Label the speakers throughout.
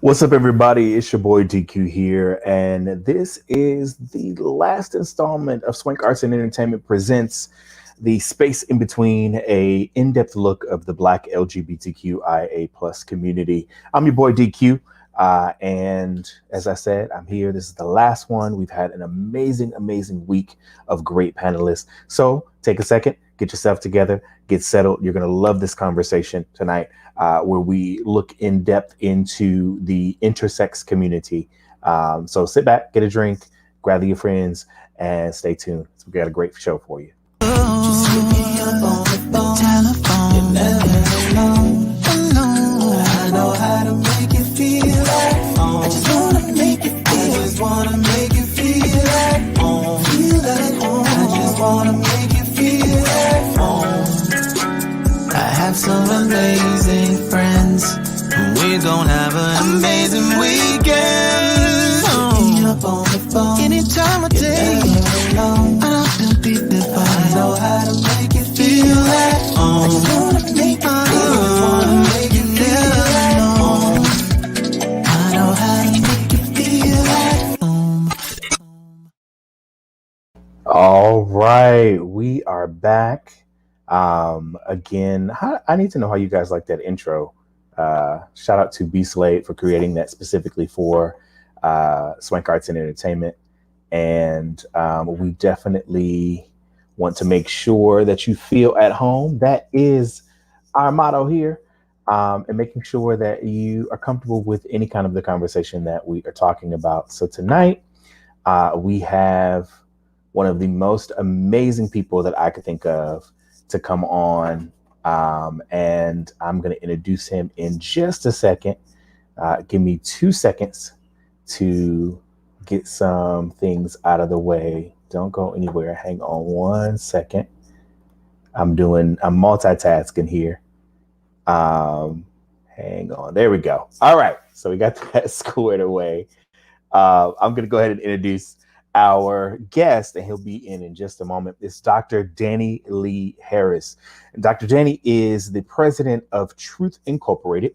Speaker 1: What's up, everybody? It's your boy DQ here, and this is the last installment of Swank Arts and Entertainment Presents, the space in between, a in-depth look of the Black LGBTQIA plus community. I'm your boy DQ, and as I said, I'm here. This is the last one. We've had an amazing week of great panelists. So take a second, get yourself together, get settled. You're going to love this conversation tonight. Where we look in depth into the intersex community. So sit back, get a drink, gather your friends, and stay tuned. So we got a great show for you.
Speaker 2: Just hit me up on the telephone. You're never alone. I know how to make you feel like home. I just wanna make you feel. I just wanna make you feel like home. Feel like home. I just wanna make you feel like home. I have some amazing friends. We're gonna have an amazing weekend. Hit me up on the phone. Anytime I take you alone. I don't feel deep if I know how to make you feel like home. I just wanna make you feel. I wanna make you feel like home. I know how to make you feel like home.
Speaker 1: All right, we are back. Again, I need to know how you guys like that intro. Shout out to B Slade for creating that specifically for Swank Arts and Entertainment. And we definitely want to make sure that you feel at home. That is our motto here. And making sure that you are comfortable with any kind of the conversation that we are talking about. So tonight, we have one of the most amazing people that I could think of to come on, and I'm going to introduce him in just a second. Give me 2 seconds to get some things out of the way. Don't go anywhere. Hang on 1 second. I'm multitasking here. Hang on. There we go. All right. So we got that squared away. I'm going to go ahead and introduce our guest, and he'll be in just a moment. It's Dr. Danny Lee Harris. And Dr. Danny is the president of Truth Incorporated.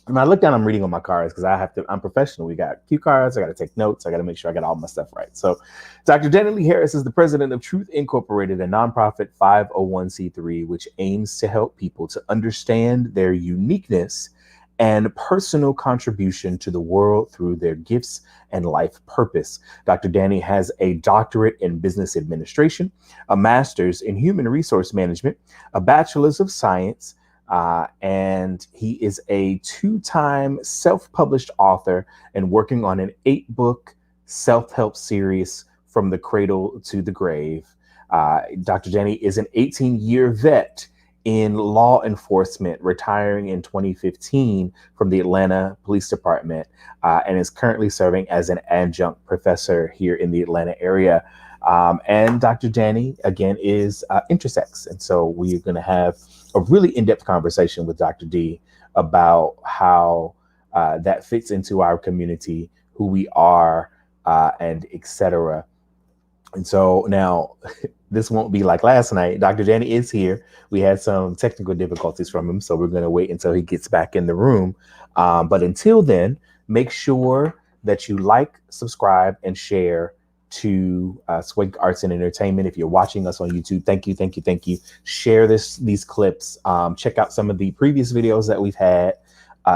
Speaker 1: When I look down, I'm reading on my cards because I'm professional. We got cue cards. I got to take notes. I got to make sure I got all my stuff right. So Dr. Danny Lee Harris is the president of Truth Incorporated, a nonprofit 501c3, which aims to help people to understand their uniqueness and personal contribution to the world through their gifts and life purpose. Dr. Danny has a doctorate in business administration, a master's in human resource management, a bachelor's of science, and he is a 2-time self-published author and working on an 8-book self-help series from the cradle to the grave. Dr. Danny is an 18-year vet in law enforcement, retiring in 2015 from the Atlanta Police Department, and is currently serving as an adjunct professor here in the Atlanta area. And Dr. Danny, again, is intersex. And so we're going to have a really in-depth conversation with Dr. D about how that fits into our community, who we are, and et cetera. And so now this won't be like last night. Dr. Danny is here. We had some technical difficulties from him, so we're going to wait until he gets back in the room. But until then, make sure that you like, subscribe, and share to Swank Arts and Entertainment. If you're watching us on YouTube, thank you. Share these clips. Check out some of the previous videos that we've had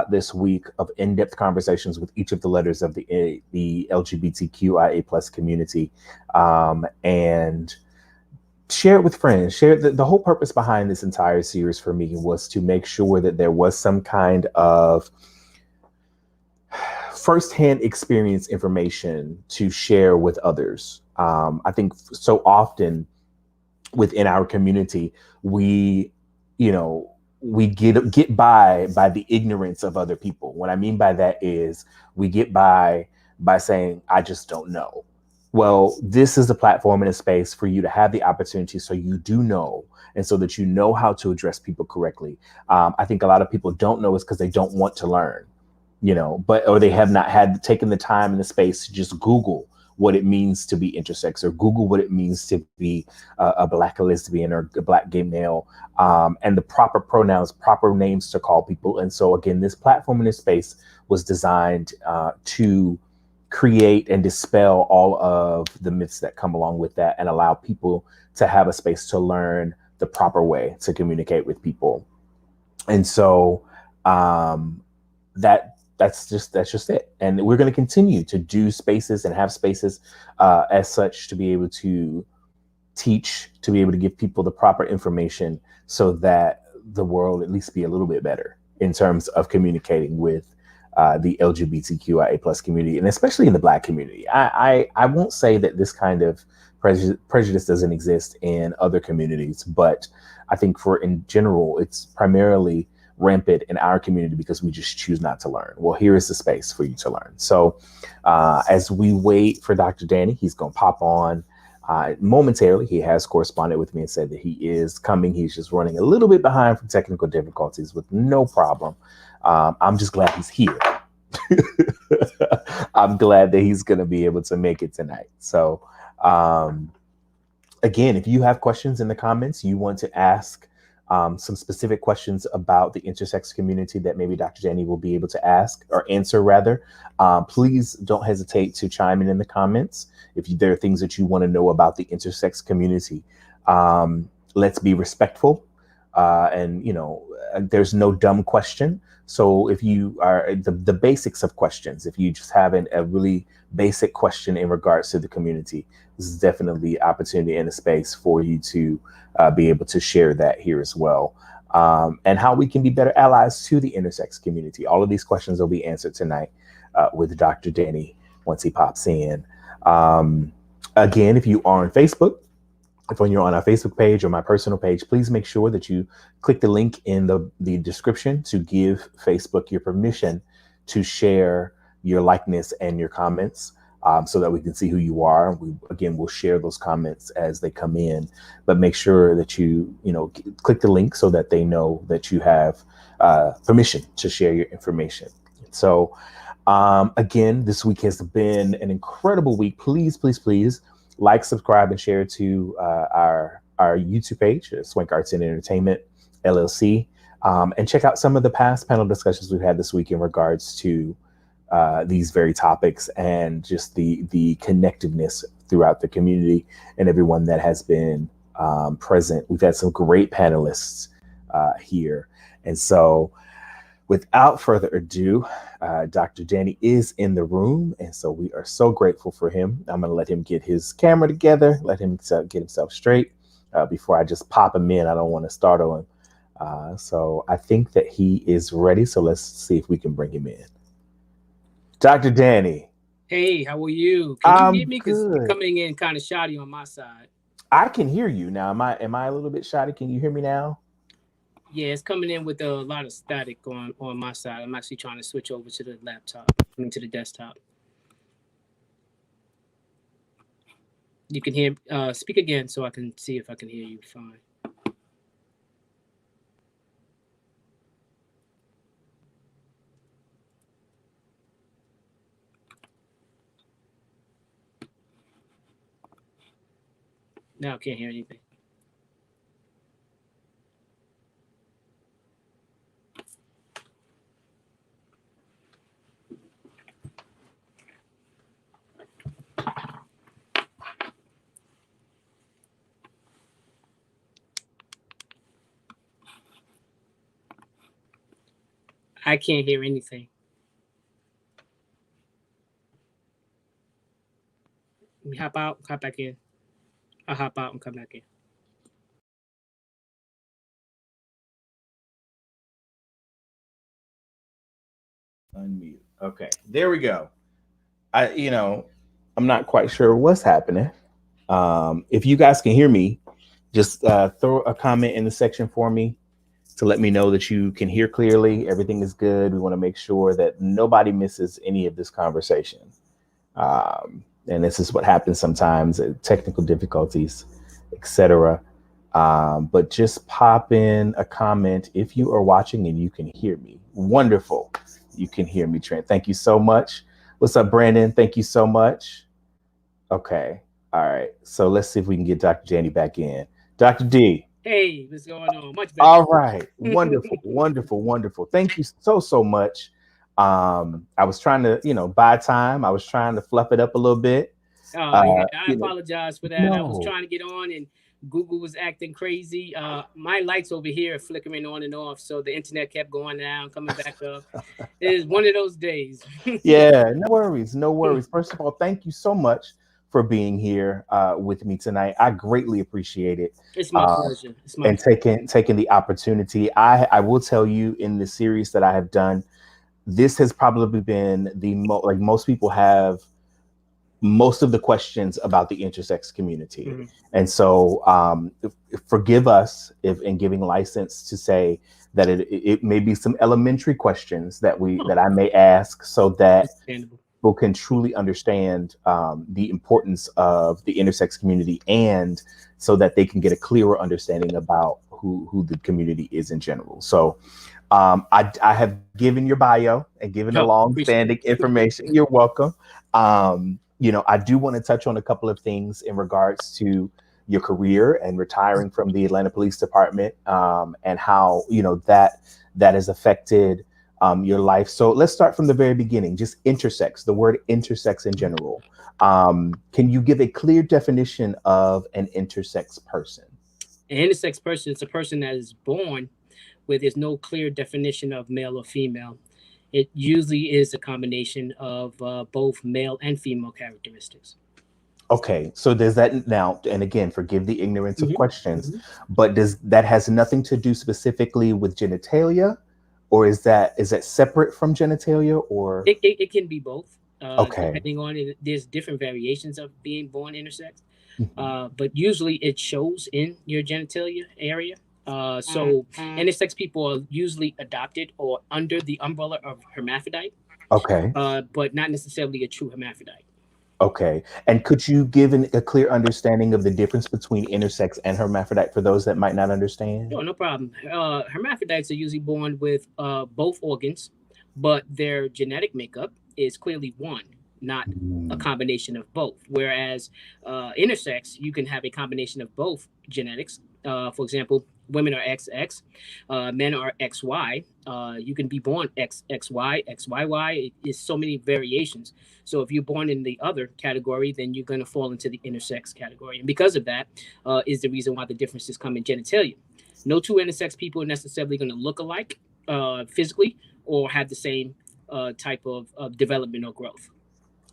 Speaker 1: this week of in-depth conversations with each of the letters of the LGBTQIA plus community, and share it with friends. Share the whole purpose behind this entire series for me was to make sure that there was some kind of firsthand experience information to share with others. I think so often within our community, we get by the ignorance of other people. What I mean by that is we get by saying, I just don't know. Well, this is a platform and a space for you to have the opportunity so you do know, and so that you know how to address people correctly. I think a lot of people don't know is because they don't want to learn, or they have not taken the time and the space to just Google what it means to be intersex, or Google what it means to be a Black lesbian or a Black gay male, and the proper pronouns, proper names to call people. And so again, this platform in this space was designed to create and dispel all of the myths that come along with that, and allow people to have a space to learn the proper way to communicate with people. And so that's just it. And we're going to continue to do spaces and have spaces as such, to be able to teach, to be able to give people the proper information, so that the world at least be a little bit better in terms of communicating with the LGBTQIA plus community, and especially in the Black community. I won't say that this kind of prejudice doesn't exist in other communities, but I think in general, it's primarily rampant in our community because we just choose not to learn. Well, here is the space for you to learn. So as we wait for Dr. Danny, he's going to pop on momentarily. He has corresponded with me and said that he is coming. He's just running a little bit behind from technical difficulties, with no problem. I'm just glad he's here. I'm glad that he's going to be able to make it tonight. So again, if you have questions in the comments, you want to ask some specific questions about the intersex community that maybe Dr. Danny will be able to ask or answer rather, please don't hesitate to chime in the comments. If there are things that you want to know about the intersex community, let's be respectful. And, there's no dumb question. So if you are the basics of questions, if you just have a really basic question in regards to the community, this is definitely an opportunity and a space for you to be able to share that here as well. And how we can be better allies to the intersex community. All of these questions will be answered tonight with Dr. Danny once he pops in. Again, if you are on Facebook, when you're on our Facebook page or my personal page, please make sure that you click the link in the description to give Facebook your permission to share your likeness and your comments, so that we can see who you are. We'll share those comments as they come in, but make sure that you click the link so that they know that you have permission to share your information. So again, this week has been an incredible week. Please, please, please like, subscribe, and share to our YouTube page, Swank Arts Ent Entertainment, LLC, and check out some of the past panel discussions we've had this week in regards to these very topics, and just the connectiveness throughout the community and everyone that has been present. We've had some great panelists here. And so without further ado, Dr. Danny is in the room, and so we are so grateful for him. I'm going to let him get his camera together, let him get himself straight before I just pop him in. I don't want to startle him. So I think that he is ready. So let's see if we can bring him in. Dr. Danny.
Speaker 3: Hey, how are you? Can you hear me? Because you're coming in kind of shoddy on my side.
Speaker 1: I can hear you now. Am I a little bit shoddy? Can you hear me now?
Speaker 3: Yeah, it's coming in with a lot of static on my side. I'm actually trying to switch over to the laptop, to the desktop. You can hear, speak again so I can see if I can hear you fine. Now I can't hear anything. I can't hear anything. Let me hop out, hop back in. I'll hop out and come back in.
Speaker 1: Unmute. Okay, there we go. I'm not quite sure what's happening. If you guys can hear me, just throw a comment in the section for me to let me know that you can hear clearly. Everything is good. We want to make sure that nobody misses any of this conversation. And this is what happens sometimes, technical difficulties, etc. But just pop in a comment if you are watching and you can hear me. Wonderful. You can hear me, Trent. Thank you so much. What's up, Brandon? Thank you so much. Okay. All right. So let's see if we can get Dr. Danny back in. Dr. D.
Speaker 3: Hey, what's going on? Much better.
Speaker 1: All right. Wonderful. Wonderful. Wonderful. Thank you so, so much. I was trying to, buy time. I was trying to fluff it up a little bit.
Speaker 3: Yeah, I
Speaker 1: You know,
Speaker 3: apologize for that. I was
Speaker 1: no.
Speaker 3: trying to get on and Google was acting crazy. My lights over here are flickering on and off, so the internet kept going down, coming back up. It is one of those days.
Speaker 1: Yeah, no worries. No worries. First of all, thank you so much for being here with me tonight. I greatly appreciate it.
Speaker 3: It's my pleasure. It's my
Speaker 1: And taking the opportunity. I will tell you, in the series that I have done, this has probably been the like most people have most of the questions about the intersex community.
Speaker 3: Mhm.
Speaker 1: And so forgive us if in giving license to say that it may be some elementary questions that I may ask, so that
Speaker 3: Understandable.
Speaker 1: people can truly understand the importance of the intersex community, and so that they can get a clearer understanding about who the community is in general. So I have given your bio and given the
Speaker 3: Oh,
Speaker 1: long-standing
Speaker 3: appreciate it.
Speaker 1: information. You're welcome. I do want to touch on a couple of things in regards to your career and retiring from the Atlanta Police Department, and how that has affected your life. So let's start from the very beginning. Just intersex, the word intersex in general. Can you give a clear definition of an intersex person?
Speaker 3: An intersex person is a person that is born where there's no clear definition of male or female. It usually is a combination of both male and female characteristics.
Speaker 1: Okay, so does that now, and again, forgive the ignorance of
Speaker 3: Mhm,
Speaker 1: questions,
Speaker 3: mhm.
Speaker 1: but does that has nothing to do specifically with genitalia, or is that separate from genitalia, or
Speaker 3: It can be both,
Speaker 1: okay?
Speaker 3: depending on it. There's different variations of being born intersex,
Speaker 1: Mhm.
Speaker 3: but usually it shows in your genitalia area. So intersex people are usually adopted or under the umbrella of hermaphrodite,
Speaker 1: Okay,
Speaker 3: but not necessarily a true hermaphrodite.
Speaker 1: okay. And could you give a clear understanding of the difference between intersex and hermaphrodite for those that might not understand?
Speaker 3: Sure, no problem. Hermaphrodites are usually born with both organs, but their genetic makeup is clearly one, not a
Speaker 1: Mm,
Speaker 3: combination of both. Whereas intersex, you can have a combination of both genetics. For example, women are XX, men are XY. You can be born XXY, XYY. It is so many variations. So if you're born in the other category, then you're going to fall into the intersex category. And because of that, is the reason why the differences come in genitalia. No two intersex people are necessarily going to look alike physically or have the same type of development or growth.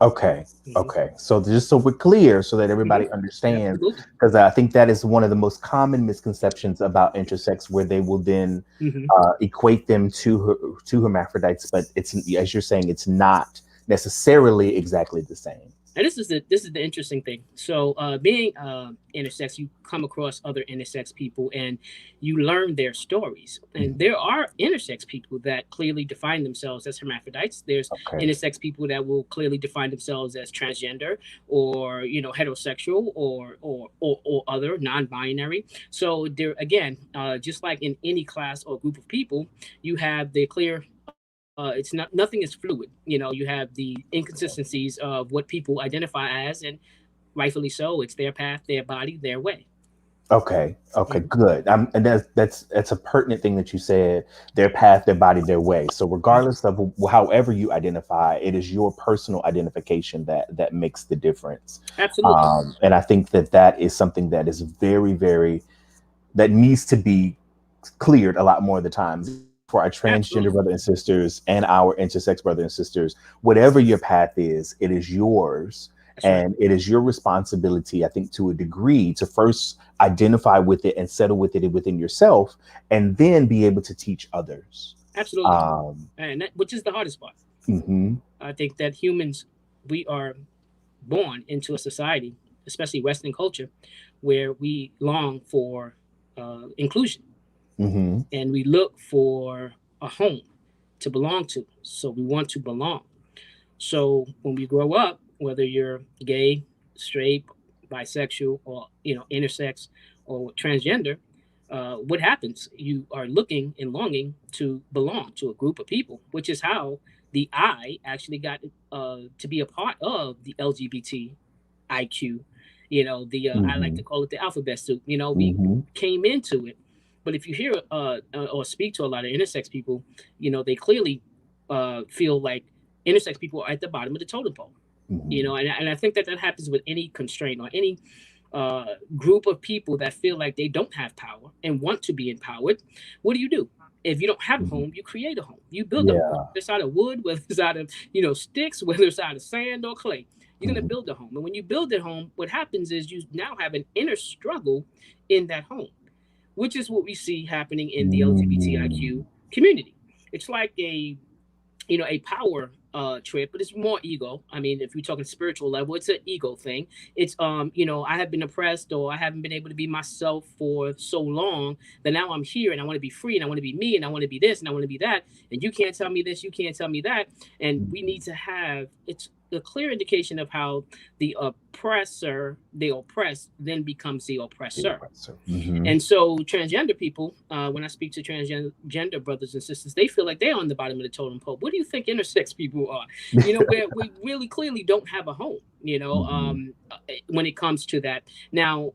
Speaker 1: okay,
Speaker 3: Hmm.
Speaker 1: okay. So just so we're clear, so that
Speaker 3: Hmm.
Speaker 1: everybody understands,
Speaker 3: Absolutely.
Speaker 1: because I think that is one of the most common misconceptions about intersex, where they will then
Speaker 3: Hmm.
Speaker 1: equate them to hermaphrodites, but it's, as you're saying, it's not necessarily exactly the same.
Speaker 3: And this is the interesting thing. So, being intersex, you come across other intersex people, and you learn their stories. And
Speaker 1: Mhm.
Speaker 3: there are intersex people that clearly define themselves as hermaphrodites. There's
Speaker 1: Okay.
Speaker 3: intersex people that will clearly define themselves as transgender, or heterosexual, or other non-binary. So there again, just like in any class or group of people, you have the clear. It's not nothing is fluid. You have the inconsistencies of what people identify as, and rightfully so. It's their path, their body, their way.
Speaker 1: Okay. Okay.
Speaker 3: Mhm.
Speaker 1: Good. And that's a pertinent thing that you said. Their path, their body, their way. So regardless of however you identify, it is your personal identification that makes the difference.
Speaker 3: Absolutely.
Speaker 1: And I think that is something that is very, very, that needs to be cleared a lot more of the times for our transgender
Speaker 3: Absolutely.
Speaker 1: brothers and sisters and our intersex brothers and sisters. Whatever your path is, it is yours.
Speaker 3: That's right.
Speaker 1: And it is your responsibility, I think, to a degree, to first identify with it and settle with it within yourself, and then be able to teach others.
Speaker 3: Absolutely.
Speaker 1: Um,
Speaker 3: And which is the hardest part.
Speaker 1: mhm.
Speaker 3: I think that humans, we are born into a society, especially Western culture, where we long for inclusion,
Speaker 1: Hmm.
Speaker 3: and we look for a home to belong to. So we want to belong. So when we grow up, whether you're gay, straight, bisexual, or intersex or transgender, what happens? You are looking and longing to belong to a group of people, which is how the I actually got to be a part of the LGBT IQ, you know, the I like to call it the alphabet soup. You know, we came into it, but if you hear or speak to a lot of intersex people, you know, they clearly feel like intersex people are at the bottom of the totem pole. You know, and I think that that happens with any constraint or any group of people that feel like they don't have power and want to be empowered. What do? If you don't have a home, you create a home. You build a home. Whether it's out of wood, whether it's out of, you know, sticks, whether it's out of sand or clay. You're going to build a home. And when you build a home, what happens is you now have an inner struggle in that home, which is what we see happening in the LGBTIQ community. It's like a, you know, a power trip, but it's more ego. I mean, if you're talking spiritual level, it's an ego thing. It's you know, I have been oppressed or I haven't been able to be myself for so long that now I'm here and I want to be free and I want to be me and I want to be this and I want to be that. And you can't tell me this, you can't tell me that. And we need to have it's a clear indication of how the oppressor, the oppressed, then becomes the oppressor. And so transgender people, when I speak to transgender brothers and sisters, they feel like they're on the bottom of the totem pole. What do you think intersex people are? You know, where we really clearly don't have a home, you know, when it comes to that. Now,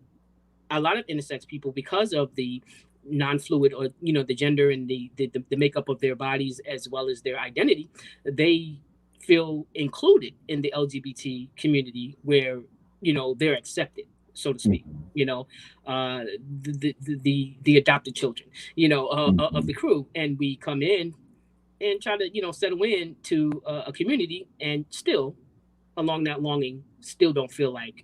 Speaker 3: a lot of intersex people, because of the non-fluid or, you know, the gender and the makeup of their bodies as well as their identity, they feel included in the LGBT community where, you know, they're accepted, so to speak, you know, the adopted children, you know, of the crew. And we come in and try to, you know, settle in to a community and still along that longing, still don't feel like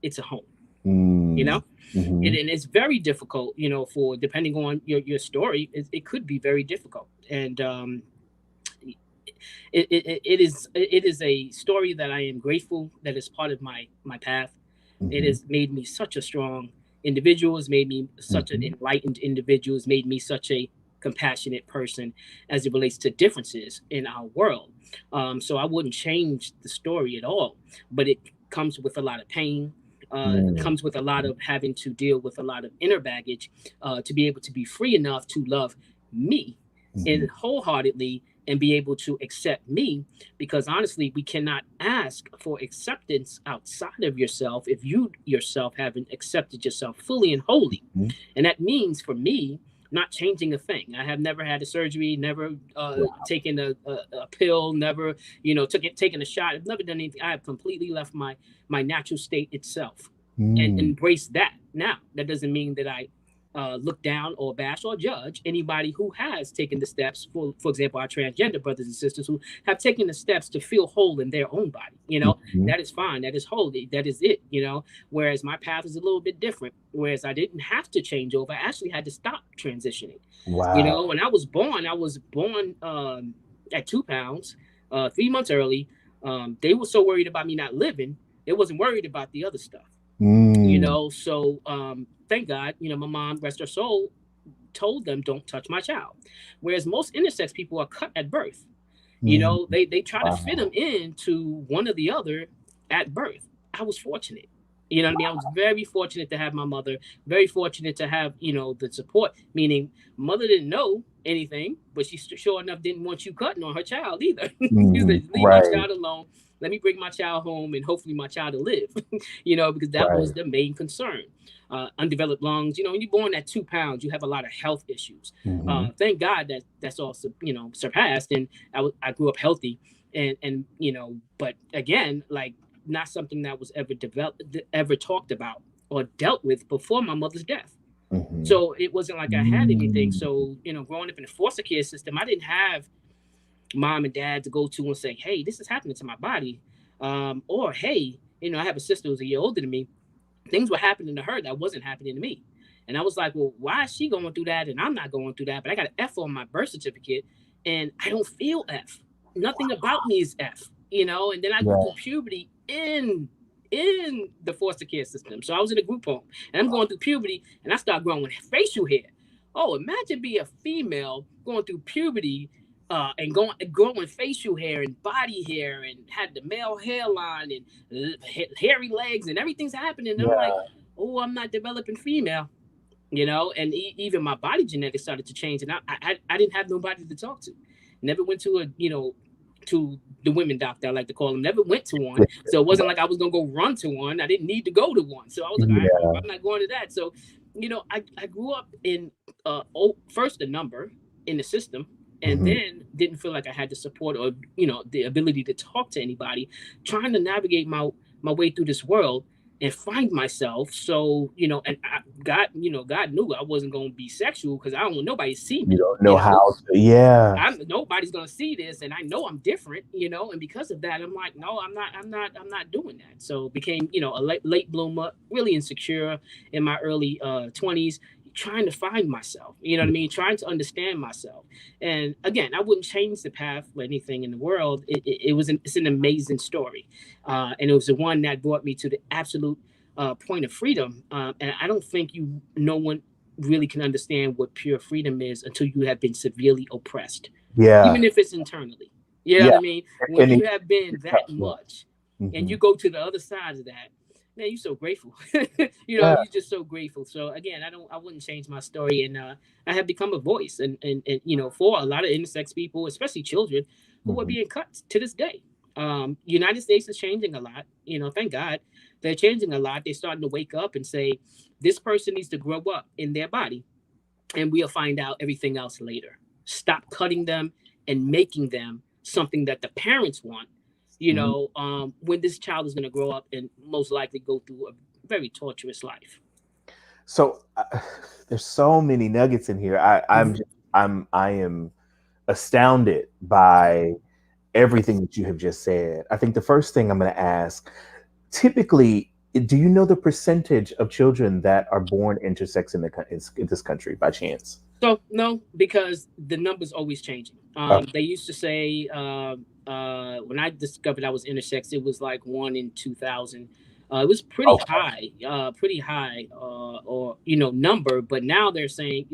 Speaker 3: it's a home, you know? And it's very difficult, you know, for depending on your story, it could be very difficult. And, it is a story that I am grateful that is part of my path. It has made me such a strong individual. It's made me such an enlightened individual. It's made me such a compassionate person as it relates to differences in our world. So I wouldn't change the story at all, but it comes with a lot of pain. It comes with a lot of having to deal with a lot of inner baggage to be able to be free enough to love me and wholeheartedly and be able to accept me, because honestly, we cannot ask for acceptance outside of yourself if you yourself haven't accepted yourself fully and wholly. And that means for me, not changing a thing. I have never had a surgery, never taken a pill, never, you know, taken a shot. I've never done anything. I have completely left my natural state itself and embraced that. Now, that doesn't mean that I look down or bash or judge anybody who has taken the steps, for example, our transgender brothers and sisters who have taken the steps to feel whole in their own body. You know, that is fine. That is holy. That is it, you know, whereas my path is a little bit different. Whereas I didn't have to change over. I actually had to stop transitioning. Wow. You know, when I was born at 2 pounds, 3 months early. They were so worried about me not living. They wasn't worried about the other stuff. You know, so thank God, you know, my mom, rest her soul, told them don't touch my child. Whereas most intersex people are cut at birth. You know, they try to fit them into one or the other at birth. I was fortunate. You know what I mean? I was very fortunate to have my mother, very fortunate to have, you know, the support, meaning mother didn't know anything, but she sure enough didn't want you cutting on her child either. She said, leave my child alone. Let me bring my child home and hopefully my child will live, you know, because that was the main concern. Undeveloped lungs, you know, when you're born at 2 pounds, you have a lot of health issues. Thank God that's also, you know, surpassed. And I grew up healthy and, you know, but again, like not something that was ever talked about or dealt with before my mother's death. So it wasn't like I had anything. So, you know, growing up in the foster care system, I didn't have mom and dad to go to and say, hey, this is happening to my body. Or, hey, you know, I have a sister who's a year older than me. Things were happening to her that wasn't happening to me. And I was like, well, why is she going through that and I'm not going through that? But I got an F on my birth certificate and I don't feel F. Nothing about me is F, you know? And then I go through puberty in the foster care system. So I was in a group home and I'm going through puberty and I start growing facial hair. Oh, imagine being a female going through puberty and growing facial hair and body hair and had the male hairline and hairy legs and everything's happening. And I'm like, oh, I'm not developing female, you know? And even my body genetics started to change and I didn't have nobody to talk to. Never went to a, you know, to the women doctor, I like to call them. Never went to one, so it wasn't like I was gonna go run to one. I didn't need to go to one, so I was like, all right, well, I'm not going to that. So, I grew up in first a number in the system, and then didn't feel like I had the support or the ability to talk to anybody, trying to navigate my way through this world and find myself. So, God knew I wasn't going to be sexual because I don't want nobody to see me.
Speaker 1: You don't know how to, yeah.
Speaker 3: Nobody's going to see this, and I know I'm different, and because of that, I'm like, no, I'm not doing that. So became, a late bloomer, really insecure in my early 20s, trying to find myself, you know what I mean? Trying to understand myself. And again, I wouldn't change the path for anything in the world. It's an amazing story. And it was the one that brought me to the absolute point of freedom. And I don't think no one really can understand what pure freedom is until you have been severely oppressed.
Speaker 1: Yeah.
Speaker 3: Even if it's internally. You know what I mean? When you have been that much and you go to the other side of that, man, you're so grateful. You're just so grateful. So again, I wouldn't change my story, and I have become a voice, and for a lot of intersex people, especially children, who are being cut to this day. United States is changing a lot. Thank God they're changing a lot. They're starting to wake up and say, this person needs to grow up in their body, and we'll find out everything else later. Stop cutting them and making them something that the parents want. When this child is going to grow up and most likely go through a very torturous life.
Speaker 1: So there's so many nuggets in here. I am astounded by everything that you have just said. I think the first thing I'm going to ask, typically, do you know the percentage of children that are born intersex in this country by chance?
Speaker 3: So no, because the number's always changing. They used to say when I discovered I was intersex, it was like 1 in 2,000. It was pretty high, number. But now they're saying,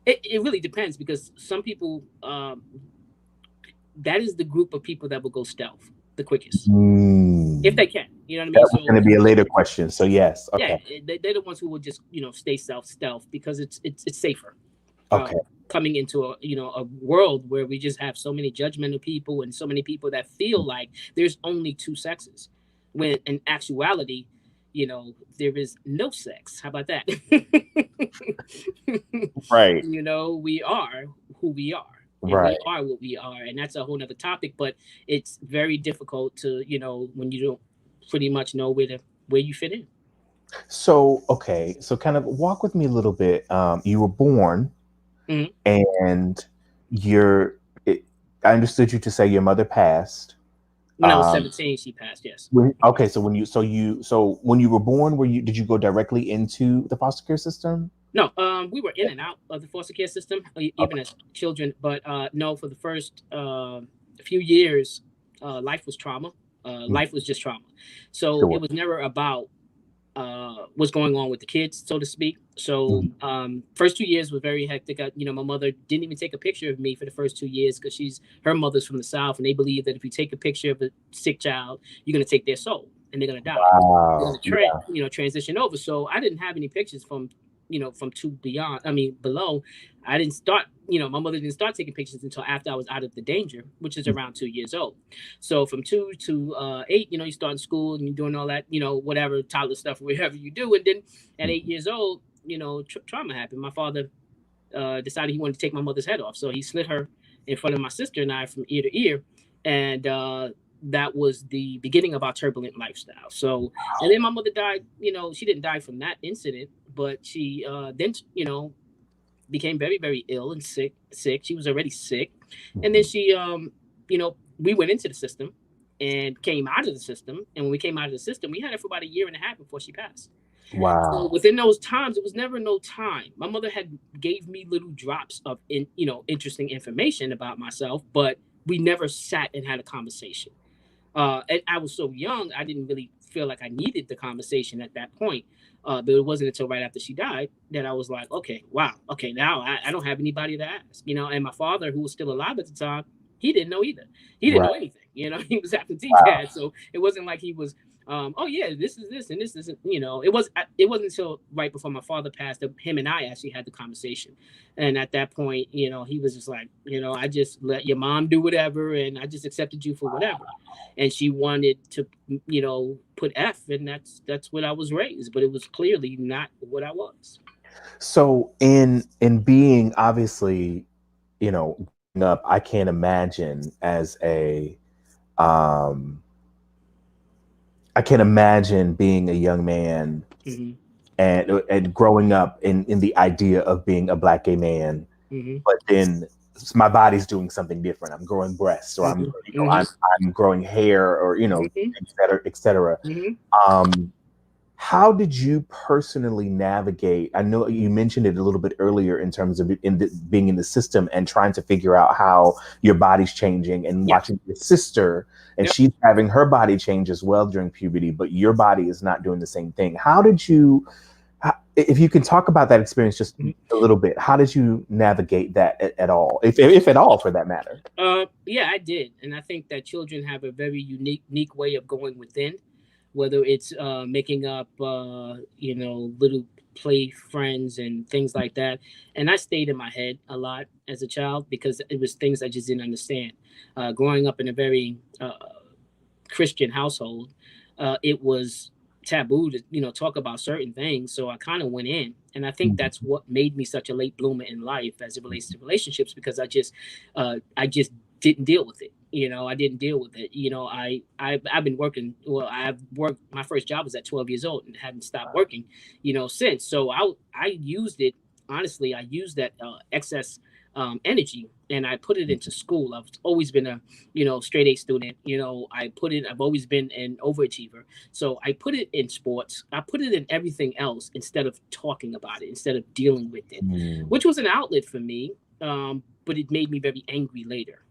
Speaker 3: it really depends, because some people, that is the group of people that will go stealth the quickest, if they can. You know what I mean?
Speaker 1: That's going to be a later question. So yes, okay.
Speaker 3: Yeah, they're the ones who will just stay stealth because it's safer.
Speaker 1: Okay.
Speaker 3: Coming into a world where we just have so many judgmental people and so many people that feel like there's only two sexes, when in actuality, there is no sex. How about that?
Speaker 1: Right.
Speaker 3: We are who we are. And
Speaker 1: right.
Speaker 3: We are what we are. And that's a whole nother topic, but it's very difficult to, when you don't pretty much know where you fit in.
Speaker 1: So, okay. So kind of walk with me a little bit. You were born and I understood you to say your mother passed.
Speaker 3: When I was 17, she passed. Yes.
Speaker 1: Okay. So when you were born, did you go directly into the foster care system?
Speaker 3: No, we were in and out of the foster care system, even as children. But no, for the first few years, life was trauma. Life was just trauma. So it was never about what's going on with the kids, so to speak. So first 2 years was very hectic. My mother didn't even take a picture of me for the first 2 years because her mother's from the South, and they believe that if you take a picture of a sick child, you're going to take their soul and they're going to die.
Speaker 1: Wow.
Speaker 3: They're going to transition over. So I didn't have any pictures from below. I didn't start, my mother didn't start taking pictures until after I was out of the danger, which is around 2 years old. So from 2 to 8, you start in school and you're doing all that, whatever toddler stuff, whatever you do. And then at 8 years old, trauma happened. My father decided he wanted to take my mother's head off. So he slit her in front of my sister and I from ear to ear. And that was the beginning of our turbulent lifestyle. So, and then my mother died, she didn't die from that incident, but she then, became very, very ill and sick. She was already sick. And then she, we went into the system and came out of the system. And when we came out of the system, we had her for about 1.5 years before she passed.
Speaker 1: Wow.
Speaker 3: So within those times, it was never no time. My mother had gave me little drops of, interesting information about myself, but we never sat and had a conversation. And I was so young, I didn't really feel like I needed the conversation at that point. But it wasn't until right after she died that I was like, okay, wow. Okay, now I don't have anybody to ask, and my father, who was still alive at the time, he didn't know either. He didn't know anything, he was absentee dad. So it wasn't like he was, oh yeah, this is this and this isn't, it wasn't until right before my father passed that him and I actually had the conversation. And at that point, he was just like, I just let your mom do whatever, and I just accepted you for whatever. And she wanted to, put F, and that's what I was raised, but it was clearly not what I was.
Speaker 1: So in being, obviously, growing up, I can't imagine um I can't imagine being a young man
Speaker 3: Mm-hmm.
Speaker 1: and growing up in the idea of being a Black gay man,
Speaker 3: Mm-hmm.
Speaker 1: but then my body's doing something different. I'm growing breasts, or I'm
Speaker 3: Mm-hmm.
Speaker 1: I'm growing hair, or
Speaker 3: Mm-hmm.
Speaker 1: et cetera, et cetera.
Speaker 3: Mm-hmm.
Speaker 1: Um, how did you personally navigate? I know you mentioned it a little bit earlier in terms of being in the system and trying to figure out how your body's changing, and
Speaker 3: Yeah.
Speaker 1: watching your sister, and
Speaker 3: Yep.
Speaker 1: she's having her body change as well during puberty, but your body is not doing the same thing. How did you, if you can talk about that experience just a little bit, how did you navigate that at all, if at all, for that matter?
Speaker 3: Yeah, I did, and I think that children have a very unique way of going within, whether it's making up, little play friends and things like that. And I stayed in my head a lot as a child because it was things I just didn't understand. Growing up in a very Christian household, it was taboo to talk about certain things. So I kind of went in, and I think that's what made me such a late bloomer in life as it relates to relationships, because I just didn't deal with it. I didn't deal with it. I've been working. Well, I've worked. My first job was at 12 years old and haven't stopped working, since. So I used it. Honestly, I used that excess energy, and I put it into school. I've always been a straight A student. I've always been an overachiever. So I put it in sports. I put it in everything else instead of talking about it, instead of dealing with it, which was an outlet for me. But it made me very angry later.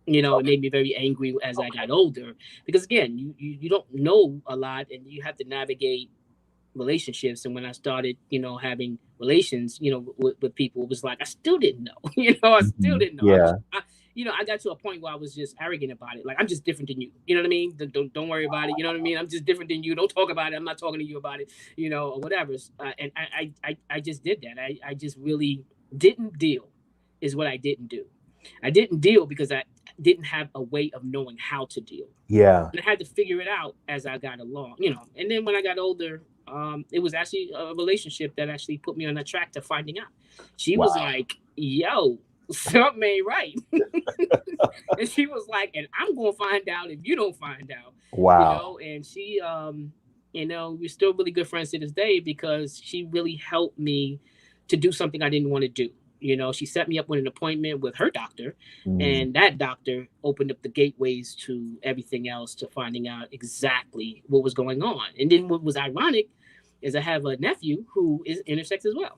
Speaker 3: It made me very angry as I got older, because again, you don't know a lot, and you have to navigate relationships. And when I started, having relations, with people, it was like I still didn't know. I still didn't know.
Speaker 1: Yeah.
Speaker 3: I got to a point where I was just arrogant about it. Like, I'm just different than you. You know what I mean? Don't worry about it. You know what I mean? I'm just different than you. Don't talk about it. I'm not talking to you about it. Or whatever. And I just did that. I just really didn't deal. Is what I didn't do. I didn't deal because I didn't have a way of knowing how to deal.
Speaker 1: Yeah.
Speaker 3: And I had to figure it out as I got along. And then when I got older, it was actually a relationship that actually put me on a track to finding out. She was like, yo, something ain't right. And she was like, and I'm gonna find out if you don't find out.
Speaker 1: Wow.
Speaker 3: And she we're still really good friends to this day, because she really helped me to do something I didn't want to do. She set me up with an appointment with her doctor, and that doctor opened up the gateways to everything else, to finding out exactly what was going on. And then what was ironic is I have a nephew who is intersex as well.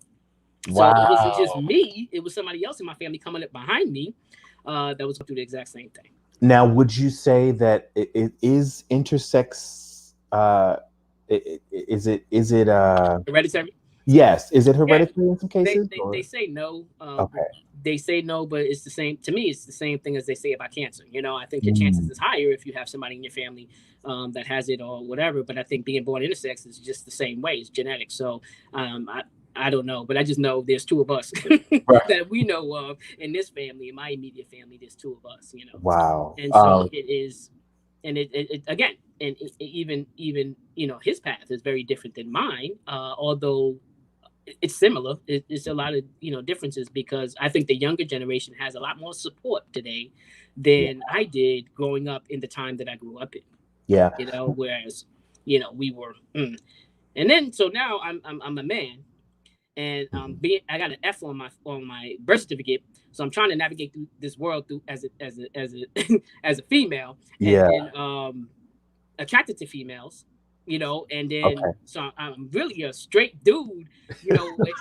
Speaker 3: So it wasn't just me; it was somebody else in my family coming up behind me that was going through the exact same thing.
Speaker 1: Now, would you say that it is intersex? Is it
Speaker 3: Hereditary?
Speaker 1: Yes. Is it hereditary in some cases?
Speaker 3: They say no.
Speaker 1: Okay.
Speaker 3: They say no, but it's the same. To me, it's the same thing as they say about cancer. I think your chances is higher if you have somebody in your family that has it or whatever. But I think being born intersex is just the same way. It's genetic. So I don't know, but I just know there's two of us that we know of in this family. In my immediate family, there's two of us.
Speaker 1: Wow.
Speaker 3: And so it is, and it again, and even his path is very different than mine. Although it's similar. It's a lot of differences, because I think the younger generation has a lot more support today than I did growing up in the time that I grew up in.
Speaker 1: Yeah.
Speaker 3: Whereas we were, and then so now I'm a man, and I got an F on my birth certificate, so I'm trying to navigate through this world as a female, and attracted to females. And then so I'm really a straight dude,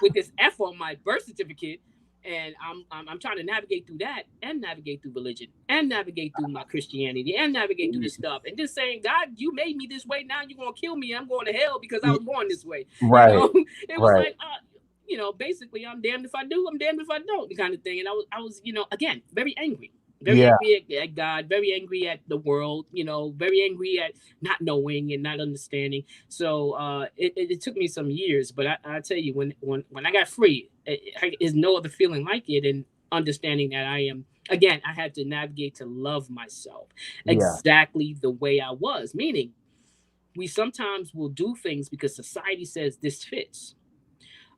Speaker 3: with this F on my birth certificate, and I'm trying to navigate through that, and navigate through religion, and navigate through my Christianity, and navigate through this stuff, and just saying, God, you made me this way, now you're gonna kill me, I'm going to hell because I was born this way.
Speaker 1: Right.
Speaker 3: It was like, basically, I'm damned if I do, I'm damned if I don't, the kind of thing. And I was, again, very angry. very angry at God, very angry at the world, very angry at not knowing and not understanding. So it took me some years, but I tell you, when I got free, there's no other feeling like it. And understanding that again, I had to navigate to love myself exactly the way I was, meaning we sometimes will do things because society says this fits.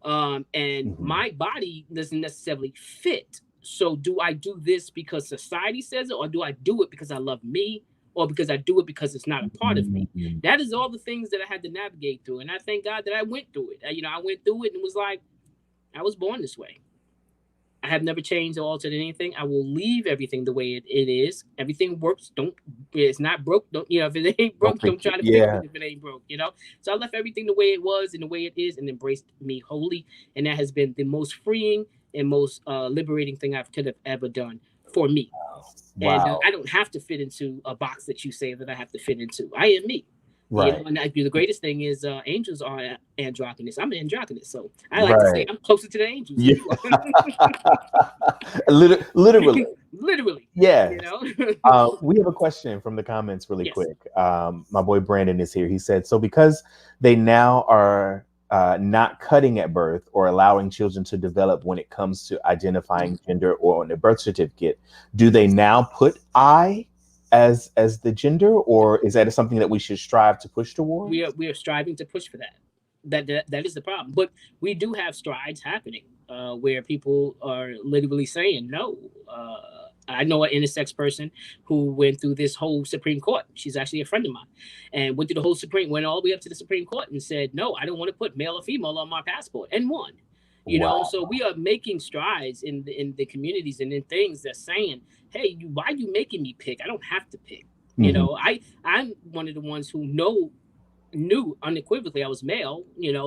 Speaker 3: And my body doesn't necessarily fit. So do I do this because society says it, or do I do it because I love me, or because I do it because it's not a part of me? That is all the things that I had to navigate through. And I thank God that I went through it. I went through it and was like, I was born this way. I have never changed or altered anything. I will leave everything the way it is. Everything works. It's not broke. If it ain't broke, don't try to fix it if it ain't broke, So I left everything the way it was and the way it is and embraced me wholly. And that has been the most freeing and most liberating thing I could have ever done for me. Wow. And I don't have to fit into a box that you say that I have to fit into. I am me. Right. And the greatest thing is angels are androgynous. I'm androgynous, so I like to say I'm closer to the angels. Yeah.
Speaker 1: Literally.
Speaker 3: Literally.
Speaker 1: Yeah. We have a question from the comments really quick. My boy Brandon is here. He said, so because they now are not cutting at birth or allowing children to develop when it comes to identifying gender or on their birth certificate, do they now put I as the gender, or is that something that we should strive to push toward?
Speaker 3: We are striving to push for that. That is the problem. But we do have strides happening where people are literally saying no. I know an intersex person who went through this whole Supreme Court. She's actually a friend of mine, and went through the whole went all the way up to the Supreme Court and said, no, I don't want to put male or female on my passport, and won. So we are making strides in the communities and in things that's saying, hey, why are you making me pick? I don't have to pick. I'm one of the ones who knew unequivocally I was male.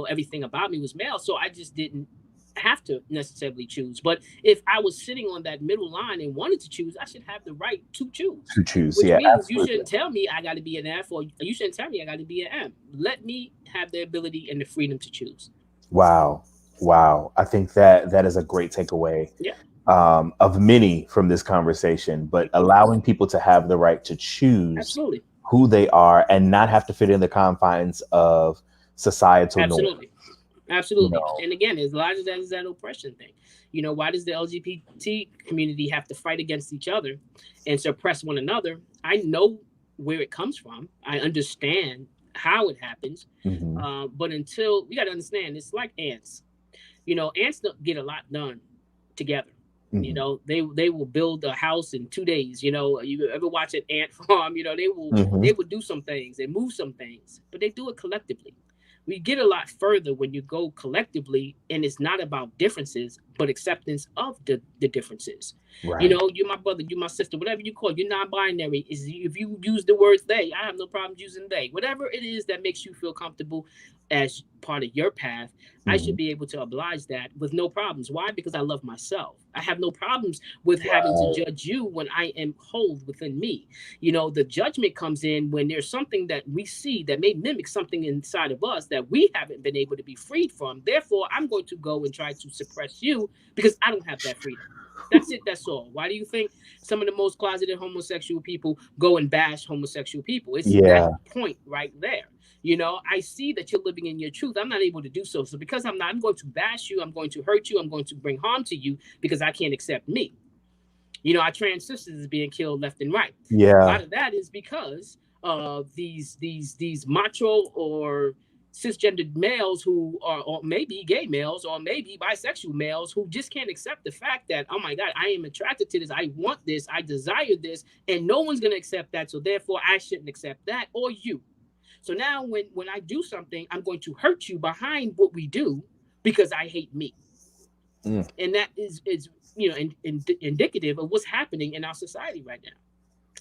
Speaker 3: Everything about me was male, so I just didn't have to necessarily choose. But if I was sitting on that middle line and wanted to choose, I should have the right to choose.
Speaker 1: Which means
Speaker 3: absolutely. You shouldn't tell me I got to be an F, or you shouldn't tell me I got to be an M. Let me have the ability and the freedom to choose.
Speaker 1: Wow. I think that is a great takeaway. Of many from this conversation, but allowing people to have the right to choose who they are and not have to fit in the confines of societal norms.
Speaker 3: Absolutely. And again, as large as that is that oppression thing. Why does the LGBT community have to fight against each other and suppress one another? I know where it comes from. I understand how it happens. But until we got to understand, it's like ants. Ants don't get a lot done together. They will build a house in 2 days. You ever watch an ant farm? They will do some things and move some things, but they do it collectively. We get a lot further when you go collectively, and it's not about differences, but acceptance of the differences. Right. You're my brother, you're my sister, whatever you call it. You're non-binary. If you use the words they, I have no problem using they. Whatever it is that makes you feel comfortable as part of your path, I should be able to oblige that with no problems. Why? Because I love myself. I have no problems with having to judge you when I am whole within me. The judgment comes in when there's something that we see that may mimic something inside of us that we haven't been able to be freed from. Therefore, I'm going to go and try to suppress you because I don't have that freedom. That's it. That's all. Why do you think some of the most closeted homosexual people go and bash homosexual people? It's that point right there. I see that you're living in your truth. I'm not able to do so. So because I'm going to bash you. I'm going to hurt you. I'm going to bring harm to you because I can't accept me. Our trans sisters is being killed left and right.
Speaker 1: Yeah.
Speaker 3: A lot of that is because of these macho or cisgendered males who are, or maybe gay males, or maybe bisexual males who just can't accept the fact that, oh my God, I am attracted to this. I want this. I desire this. And no one's going to accept that. So therefore I shouldn't accept that or you. So now when I do something, I'm going to hurt you behind what we do because I hate me. And that is indicative of what's happening in our society right now.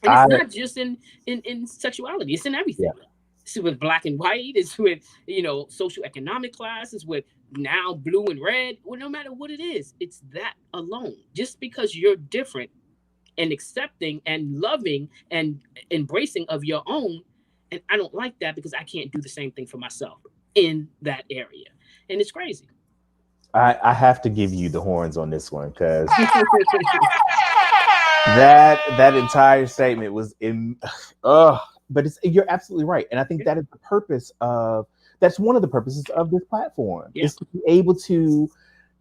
Speaker 3: And it's not just in sexuality. It's in everything. Yeah. It's with black and white. It's with, social economic class. It's with now blue and red. Well, no matter what it is, it's that alone. Just because you're different and accepting and loving and embracing of your own. And I don't like that because I can't do the same thing for myself in that area. And it's crazy.
Speaker 1: I have to give you the horns on this one because That entire statement was in but you're absolutely right. And I think that is the purpose of that's one of the purposes of this platform is to be able to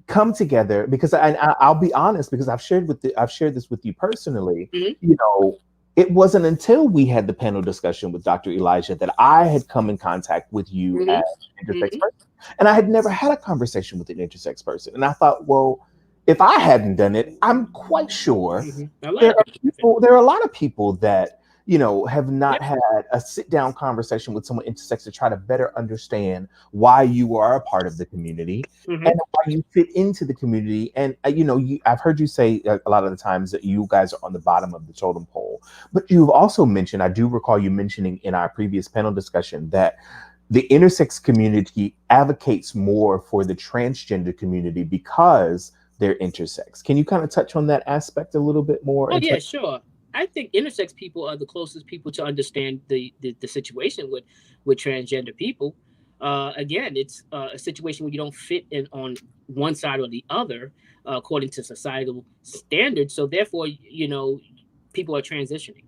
Speaker 1: come together because I'll be honest because I've shared this with you personally. You know, it wasn't until we had the panel discussion with Dr. Elijah that I had come in contact with you as an intersex person, and I had never had a conversation with an intersex person. And I thought, well, if I hadn't done it, I'm quite sure there are a lot of people that have not had a sit down conversation with someone intersex to try to better understand why you are a part of the community and why you fit into the community. And I've heard you say a lot of the times that you guys are on the bottom of the totem pole, but you've also mentioned, I do recall you mentioning in our previous panel discussion that the intersex community advocates more for the transgender community because they're intersex. Can you kind of touch on that aspect a little bit more?
Speaker 3: Oh yeah, sure. I think intersex people are the closest people to understand the situation with transgender people. Again, it's a situation where you don't fit in on one side or the other according to societal standards. So therefore, people are transitioning.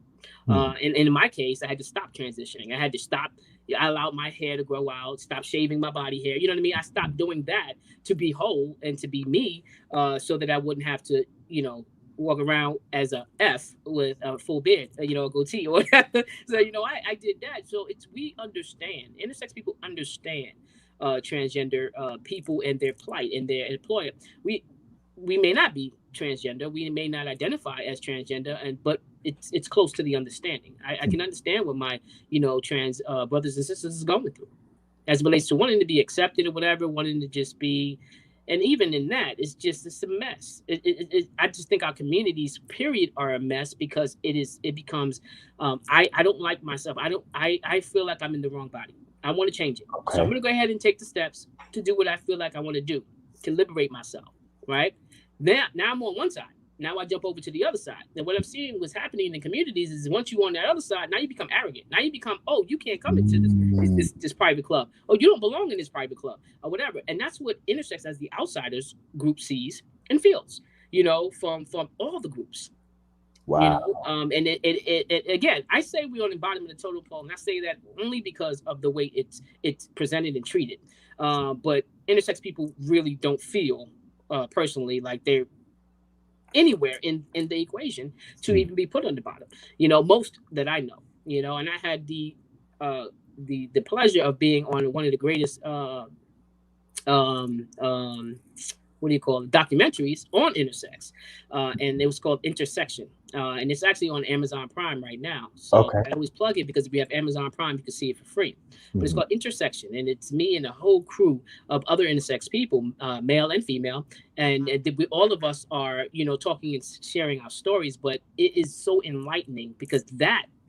Speaker 3: And in my case, I had to stop transitioning. I had to stop. I allowed my hair to grow out, stop shaving my body hair. You know what I mean? I stopped doing that to be whole and to be me, so that I wouldn't have to, walk around as a F with a full beard, a goatee or whatever. So, I did that. So we understand, intersex people understand transgender people and their plight and their employer. We may not be transgender, we may not identify as transgender, but it's close to the understanding. I can understand what my trans brothers and sisters is going through as it relates to wanting to be accepted or whatever, wanting to just be. And even in that, it's a mess. I just think our communities, period, are a mess because it becomes. I don't like myself. I feel like I'm in the wrong body. I want to change it. Okay. So I'm going to go ahead and take the steps to do what I feel like I want to do to liberate myself. Right now I'm on one side. Now I jump over to the other side. And what I'm seeing what's happening in communities is once you're on that other side, now you become arrogant. Now you become, oh, you can't come into this private club. Oh, you don't belong in this private club or whatever. And that's what intersex as the outsiders group sees and feels, from all the groups.
Speaker 1: Wow.
Speaker 3: And it again, I say we're on the bottom of the totem pole, and I say that only because of the way it's presented and treated. But intersex people really don't feel personally like they're anywhere in the equation to even be put on the bottom. Most that I know, and I had the pleasure of being on one of the greatest documentaries on intersex, and it was called Intersection, and it's actually on Amazon Prime right now. So I always plug it because if you have Amazon Prime, you can see it for free. But it's called Intersection, and it's me and a whole crew of other intersex people, male and female, and all of us are talking and sharing our stories. But it is so enlightening because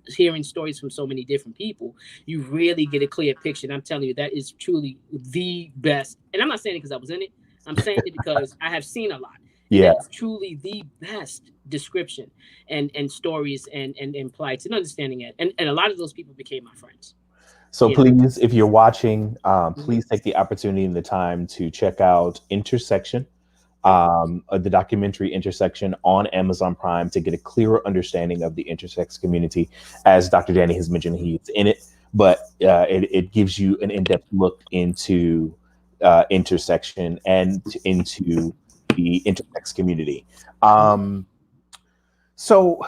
Speaker 3: hearing stories from so many different people, you really get a clear picture. And I'm telling you, that is truly the best. And I'm not saying it because I was in it. I'm saying it because I have seen a lot. Yeah, it's truly the best description and stories and plights and understanding it. And a lot of those people became my friends.
Speaker 1: So please, if you're watching, please take the opportunity and the time to check out Intersection, the documentary Intersection on Amazon Prime to get a clearer understanding of the intersex community. As Dr. Danny has mentioned, he's in it, but it gives you an in-depth look into intersection and into the intersex community. So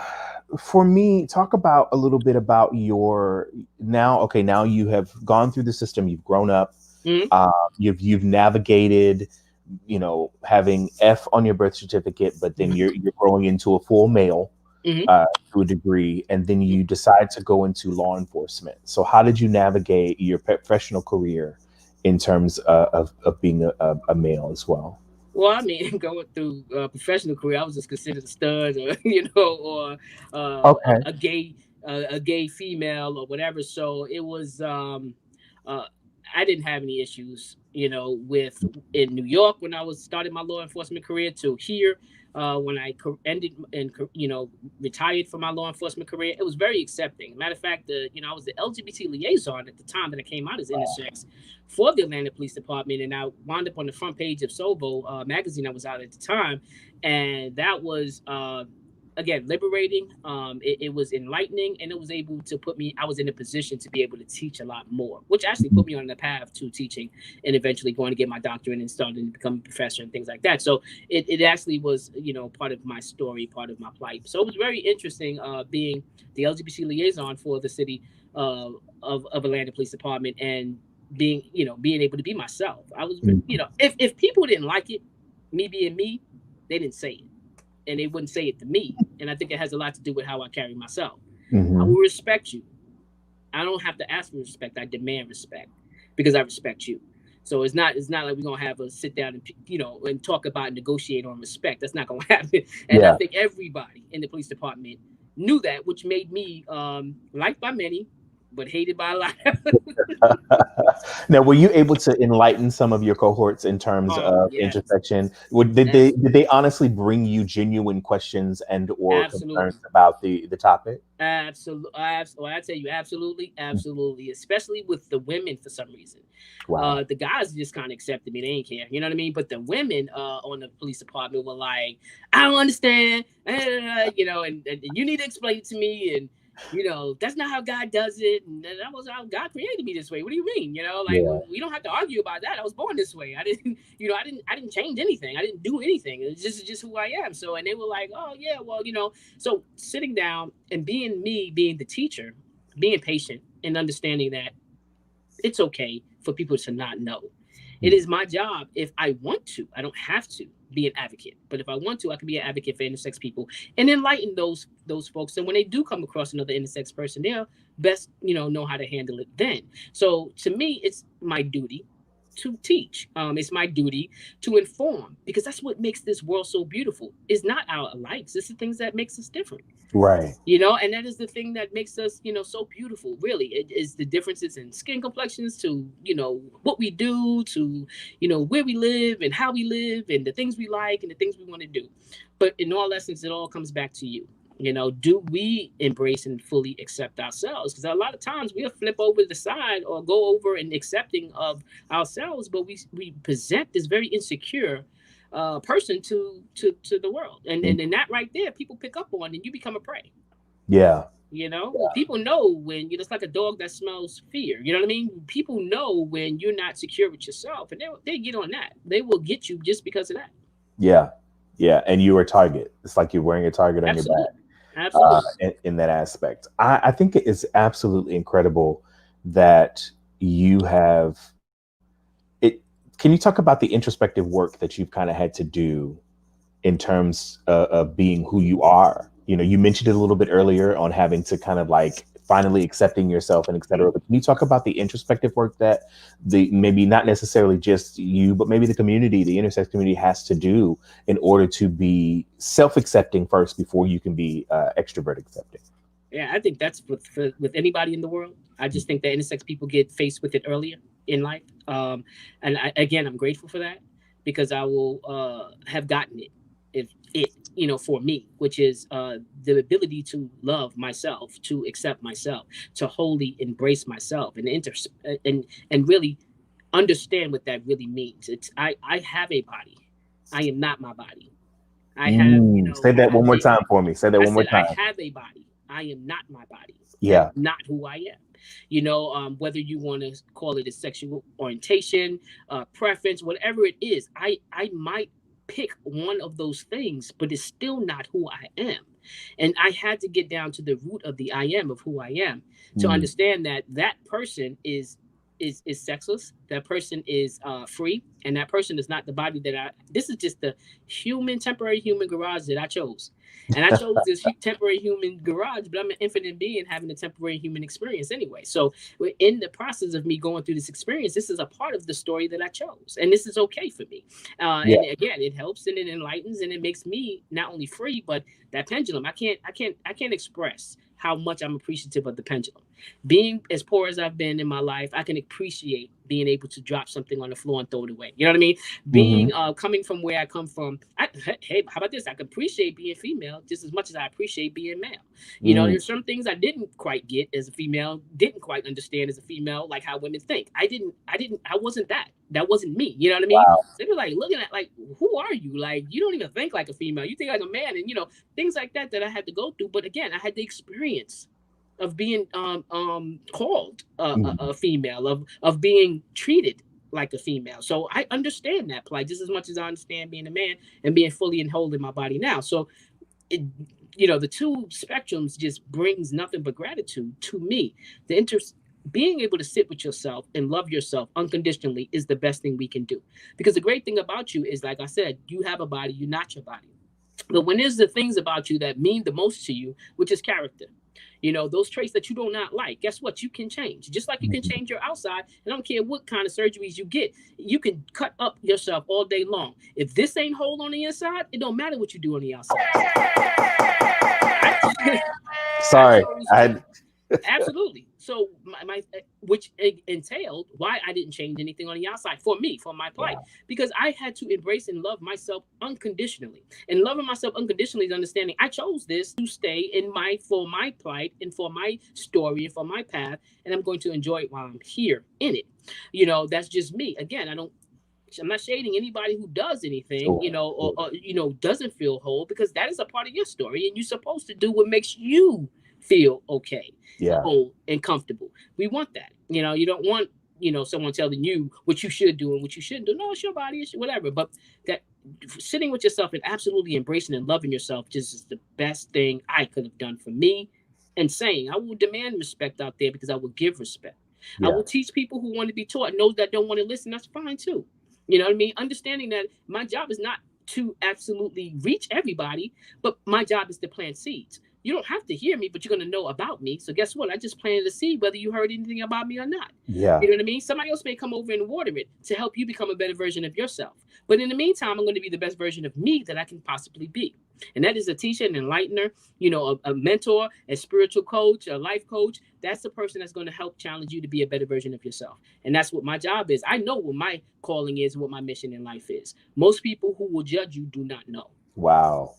Speaker 1: for me, talk about a little bit about now you have gone through the system, you've grown up, you've navigated, having F on your birth certificate, but then you're growing into a full male to a degree, and then you decide to go into law enforcement. So how did you navigate your professional career in terms of being a male as well?
Speaker 3: Well, I mean, going through a professional career, I was just considered a stud, or a gay female or whatever. So it was, I didn't have any issues, with in New York when I was starting my law enforcement career to here. When I ended and retired from my law enforcement career, it was very accepting. Matter of fact, I was the LGBT liaison at the time that I came out as intersex for the Atlanta Police Department, and I wound up on the front page of Sobo magazine I was out at the time, and that was again, liberating. It was enlightening, and it was able to put me. I was in a position to be able to teach a lot more, which actually put me on the path to teaching, and eventually going to get my doctorate and starting to become a professor and things like that. So it actually was, part of my story, part of my plight. So it was very interesting, being the LGBT liaison for the city of Atlanta Police Department, and being able to be myself. I was, if people didn't like it, me being me, they didn't say it, and they wouldn't say it to me. And I think it has a lot to do with how I carry myself. I will respect you. I don't have to ask for respect. I demand respect because I respect you. So it's not like we're gonna have a sit down and talk about and negotiate on respect. That's not gonna happen. And I think everybody in the police department knew that, which made me liked by many, but hated by a lot.
Speaker 1: Now, were you able to enlighten some of your cohorts in terms of
Speaker 3: Yes.
Speaker 1: intersection? Did they honestly bring you genuine questions and or concerns about the topic?
Speaker 3: Absolutely. I tell you, absolutely, especially with the women for some reason.
Speaker 1: Wow.
Speaker 3: The guys just kind of accepted me; they didn't care, you know what I mean. But the women on the police department were like, "I don't understand," and you need to explain it to me, and that's not how God does it, and that was how God created me this way. What do you mean? We don't have to argue about that. I was born this way. I didn't, I didn't change anything. I didn't do anything. It's just who I am. So, and they were like, "Oh yeah, well, So sitting down and being me, being the teacher, being patient and understanding that it's okay for people to not know. It is my job, if I want to, I don't have to be an advocate, but if I want to, I can be an advocate for intersex people and enlighten those folks. And when they do come across another intersex person, they'll best know how to handle it then. So to me, it's my duty to teach. It's my duty to inform, because that's what makes this world so beautiful. It's not our likes; it's the things that makes us different.
Speaker 1: Right.
Speaker 3: And that is the thing that makes us, so beautiful. Really, it is the differences in skin complexions, to what we do, to where we live and how we live, and the things we like and the things we want to do. But in all essence, it all comes back to you. Do we embrace and fully accept ourselves? Because a lot of times we'll flip over the side or go over and accepting of ourselves, but we present this very insecure person to the world, and that right there, people pick up on, and you become a prey.
Speaker 1: Yeah.
Speaker 3: People know when it's like a dog that smells fear. You know what I mean? People know when you're not secure with yourself, and they get on that. They will get you just because of that.
Speaker 1: Yeah. And you were a target. It's like you're wearing a target on your back.
Speaker 3: Absolutely.
Speaker 1: In that aspect, I think it is absolutely incredible that you have it. Can you talk about the introspective work that you've kind of had to do in terms of being who you are? You mentioned it a little bit earlier on having to kind of like finally accepting yourself and et cetera. But can you talk about the introspective work that maybe not necessarily just you, but maybe the community, the intersex community, has to do in order to be self-accepting first before you can be extrovert accepting?
Speaker 3: Yeah, I think that's with anybody in the world. I just think that intersex people get faced with it earlier in life. And again, I'm grateful for that, because I will have gotten it, for me, which is the ability to love myself, to accept myself, to wholly embrace myself, and really understand what that really means. I have a body. I am not my body. I have,
Speaker 1: Say that one more time for me. Say that one more time.
Speaker 3: I have a body. I am not my body.
Speaker 1: Yeah.
Speaker 3: That's not who I am. Whether you want to call it a sexual orientation, preference, whatever it is, I might pick one of those things, but it's still not who I am. And I had to get down to the root of the I am of who I am to understand that person is sexless. That person is free, and that person is not the body that this is just the temporary human garage that I chose. And I chose this temporary human garage, but I'm an infinite being having a temporary human experience anyway. So in the process of me going through this experience, this is a part of the story that I chose, and this is okay for me. And again, it helps and it enlightens and it makes me not only free, but that pendulum. I can't express how much I'm appreciative of the pendulum. Being as poor as I've been in my life, I can appreciate being able to drop something on the floor and throw it away. You know what I mean? Being coming from where I come from, hey, how about this? I can appreciate being female just as much as I appreciate being male. There's some things I didn't quite get as a female, didn't quite understand as a female, like how women think. I wasn't that that wasn't me. You know what I mean?
Speaker 1: Wow.
Speaker 3: They were like looking at like, who are you? Like, you don't even think like a female. You think like a man, and things like that I had to go through. But again, I had the experience of being called a female, of being treated like a female. So I understand that plight just as much as I understand being a man and being fully and whole in my body now. So it, the two spectrums just brings nothing but gratitude to me. Being able to sit with yourself and love yourself unconditionally is the best thing we can do. Because the great thing about you is, like I said, you have a body, you're not your body. But when there's the things about you that mean the most to you, which is character, those traits that you do not like, guess what? You can change. Just like you can change your outside. And I don't care what kind of surgeries you get. You can cut up yourself all day long. If this ain't whole on the inside, it don't matter what you do on the outside.
Speaker 1: Sorry.
Speaker 3: Absolutely. So my which entailed why I didn't change anything on the outside for me, for my plight, because I had to embrace and love myself unconditionally. And loving myself unconditionally is understanding I chose this to stay for my plight and for my story and for my path, and I'm going to enjoy it while I'm here in it. That's just me. Again, I'm not shading anybody who does anything, or doesn't feel whole, because that is a part of your story, and you're supposed to do what makes you feel okay, whole, and comfortable. We want that. You don't want, someone telling you what you should do and what you shouldn't do. No, it's your body, it's whatever. But that sitting with yourself and absolutely embracing and loving yourself just is the best thing I could have done for me. And saying, I will demand respect out there because I will give respect. I will teach people who want to be taught, and those that don't want to listen, that's fine too. You know what I mean? Understanding that my job is not to absolutely reach everybody, but my job is to plant seeds. You don't have to hear me, but you're going to know about me. So guess what? I just planted a seed, whether you heard anything about me or not.
Speaker 1: Yeah.
Speaker 3: You know what I mean? Somebody else may come over and water it to help you become a better version of yourself. But in the meantime, I'm going to be the best version of me that I can possibly be. And that is a teacher, an enlightener, a mentor, a spiritual coach, a life coach. That's the person that's going to help challenge you to be a better version of yourself. And that's what my job is. I know what my calling is and what my mission in life is. Most people who will judge you do not know.
Speaker 1: Wow.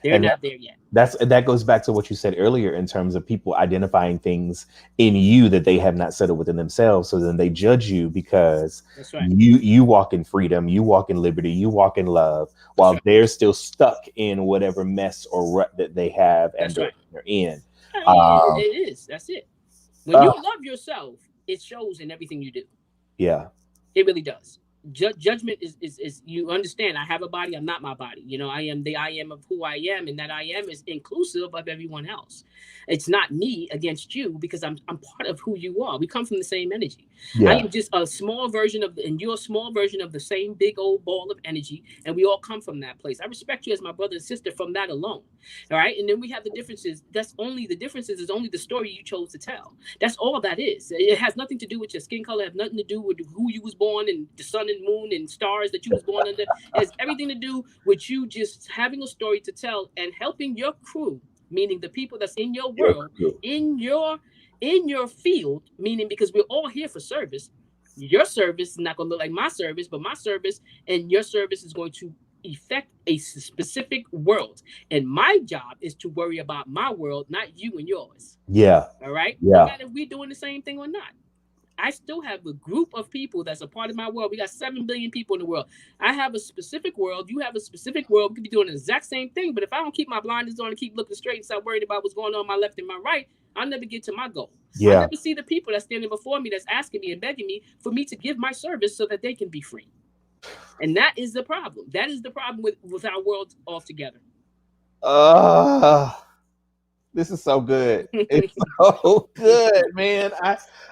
Speaker 3: They're not there yet.
Speaker 1: That goes back to what you said earlier in terms of people identifying things in you that they have not settled within themselves. So then they judge you because
Speaker 3: that's right.
Speaker 1: you walk in freedom, you walk in liberty, you walk in love, while they're still stuck in whatever mess or rut that they have and they're in.
Speaker 3: It is. That's it. When you love yourself, it shows in everything you do.
Speaker 1: Yeah.
Speaker 3: It really does. Judgment is you understand. I have a body. I'm not my body. I am the I am of who I am, and that I am is inclusive of everyone else. It's not me against you, because I'm part of who you are. We come from the same energy. Yeah. I am just a small version and you're a small version of the same big old ball of energy, and we all come from that place. I respect you as my brother and sister from that alone. All right, and then we have the differences. That's only the differences is only the story you chose to tell. That's all that is. It has nothing to do with your skin color. It has nothing to do with who you was born and the sun and moon and stars that you was born under. It has everything to do with you just having a story to tell and helping your crew, meaning the people that's in your world, in your field, meaning because we're all here for service. Your service is not going to look like my service, but my service and your service is going to affect a specific world. And my job is to worry about my world, not you and yours.
Speaker 1: Yeah.
Speaker 3: All right?
Speaker 1: Yeah.
Speaker 3: No matter if we're doing the same thing or not. I still have a group of people that's a part of my world. We got 7 billion people in the world. I have a specific world. You have a specific world. We could be doing the exact same thing. But if I don't keep my blinders on and keep looking straight and stop worried about what's going on my left and my right, I'll never get to my goal.
Speaker 1: Yeah.
Speaker 3: I'll never see the people that's standing before me that's asking me and begging me for me to give my service so that they can be free. And that is the problem. That is the problem with our world altogether.
Speaker 1: This is so good. It's so good, man.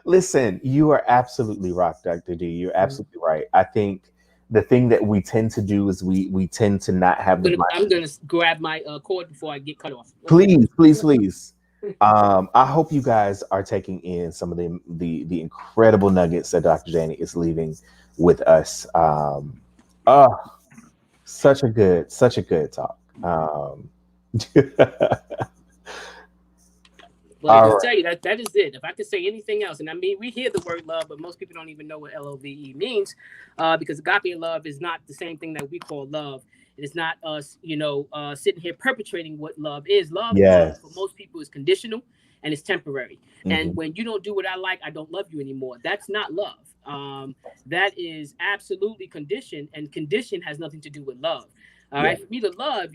Speaker 1: Listen, you are absolutely right, Dr. D. You're absolutely right. I think the thing that we tend to do is we tend to not have the
Speaker 3: I'm going to grab my cord before I get cut off.
Speaker 1: Please. I hope you guys are taking in some of the incredible nuggets that Dr. Danny is leaving with us. Such a good talk.
Speaker 3: Well, I can tell you that is it. If I could say anything else, and I mean, we hear the word love, but most people don't even know what LOVE means, because agape love is not the same thing that we call love. It is not us, sitting here perpetrating what love is. Love for most people is conditional. and it's temporary. And when you don't do what I like, I don't love you anymore. That's not love. That is absolutely condition, and condition has nothing to do with love. All right. For me to love,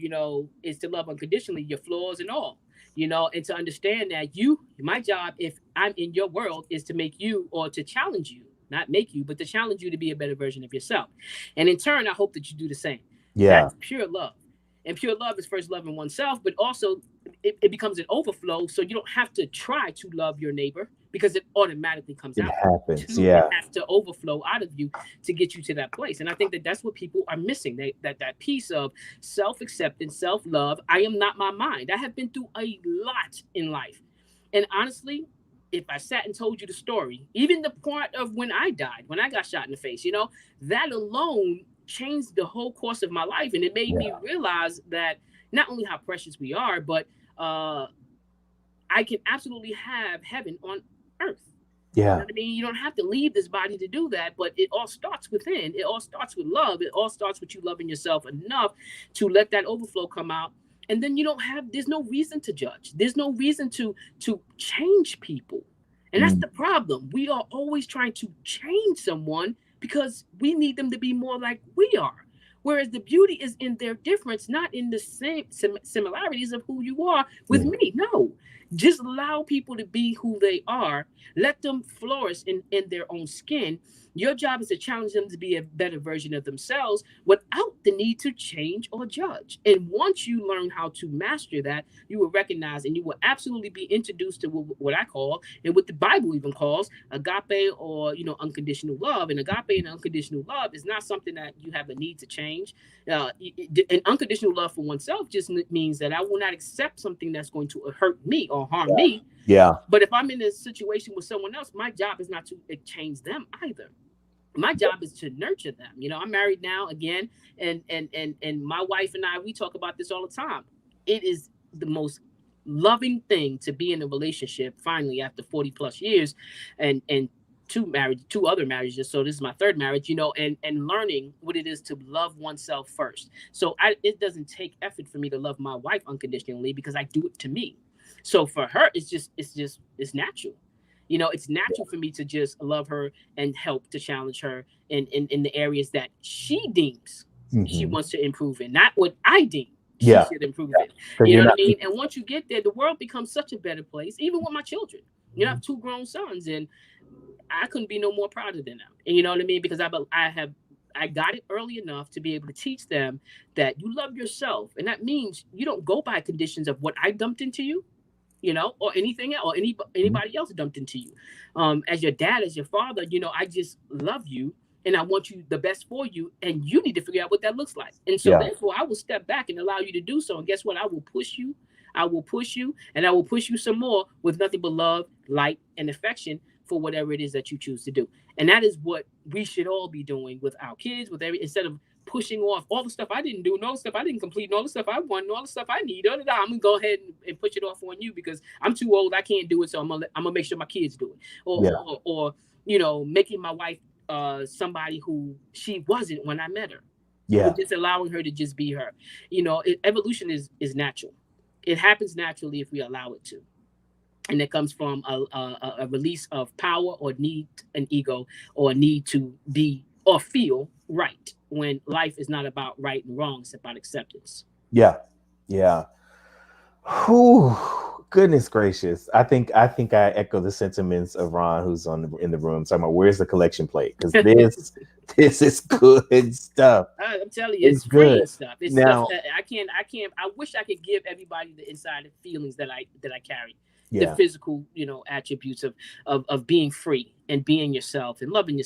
Speaker 3: is to love unconditionally, your flaws and all, and to understand that my job, if I'm in your world, is to make you, or to challenge you, not make you, but to challenge you to be a better version of yourself. And in turn, I hope that you do the same. That's pure love. And pure love is first loving oneself, but also it becomes an overflow. So you don't have to try to love your neighbor, because it automatically comes out.
Speaker 1: Happens.
Speaker 3: It has to overflow out of you to get you to that place. And I think that that's what people are missing. That piece of self-acceptance, self-love. I am not my mind. I have been through a lot in life. And honestly, if I sat and told you the story, even the part of when I died, when I got shot in the face, that alone changed the whole course of my life. And it made me realize that not only how precious we are, but I can absolutely have heaven on earth. You know what I mean? You don't have to leave this body to do that, but it all starts within. It all starts with love. It all starts with you loving yourself enough to let that overflow come out. And then there's no reason to judge. There's no reason to change people. And that's the problem. We are always trying to change someone because we need them to be more like we are. Whereas the beauty is in their difference, not in the same similarities of who you are with me. No, just allow people to be who they are. Let them flourish in their own skin. Your job is to challenge them to be a better version of themselves without the need to change or judge. And once you learn how to master that, you will recognize and you will absolutely be introduced to what I call, and what the Bible even calls, agape, or unconditional love. And agape and unconditional love is not something that you have a need to change. And unconditional love for oneself just means that I will not accept something that's going to hurt me or harm me. But if I'm in a situation with someone else, my job is not to change them either. My job is to nurture them. I'm married now again, and my wife and I, we talk about this all the time. It is the most loving thing to be in a relationship finally after 40 plus years, and two other marriages. So this is my third marriage, and learning what it is to love oneself first. So it doesn't take effort for me to love my wife unconditionally, because I do it to me. So for her, it's natural. It's natural for me to just love her and help to challenge her in the areas that she deems she wants to improve in, not what I deem she should improve in. You know what I mean? And once you get there, the world becomes such a better place, even with my children. I have 2 grown sons, and I couldn't be no more prouder than them. And you know what I mean? Because I got it early enough to be able to teach them that you love yourself. And that means you don't go by conditions of what I dumped into you, or anything else, or anybody else dumped into you. As your dad, as your father, I just love you, and I want you the best for you, and you need to figure out what that looks like. And so therefore I will step back and allow you to do so. And guess what? I will push you, and I will push you some more with nothing but love, light, and affection for whatever it is that you choose to do. And that is what we should all be doing with our kids, instead of pushing off all the stuff I didn't do, and all the stuff I didn't complete, and all the stuff I want, and all the stuff I need. I'm gonna go ahead and push it off on you because I'm too old, I can't do it, so I'm gonna make sure my kids do it. Or making my wife somebody who she wasn't when I met her. But just allowing her to just be her. Evolution is natural. It happens naturally if we allow it to. And it comes from a release of power or need, an ego, or a need to be or feel right, when life is not about right and wrong, it's about acceptance.
Speaker 1: Yeah. Whew, goodness gracious. I think I echo the sentiments of Ron, who's in the room, talking about where's the collection plate, because this is good stuff.
Speaker 3: I'm telling you, it's good stuff. It's stuff that I wish I could give everybody the inside feelings that I carry. The physical, attributes of being free and being yourself and loving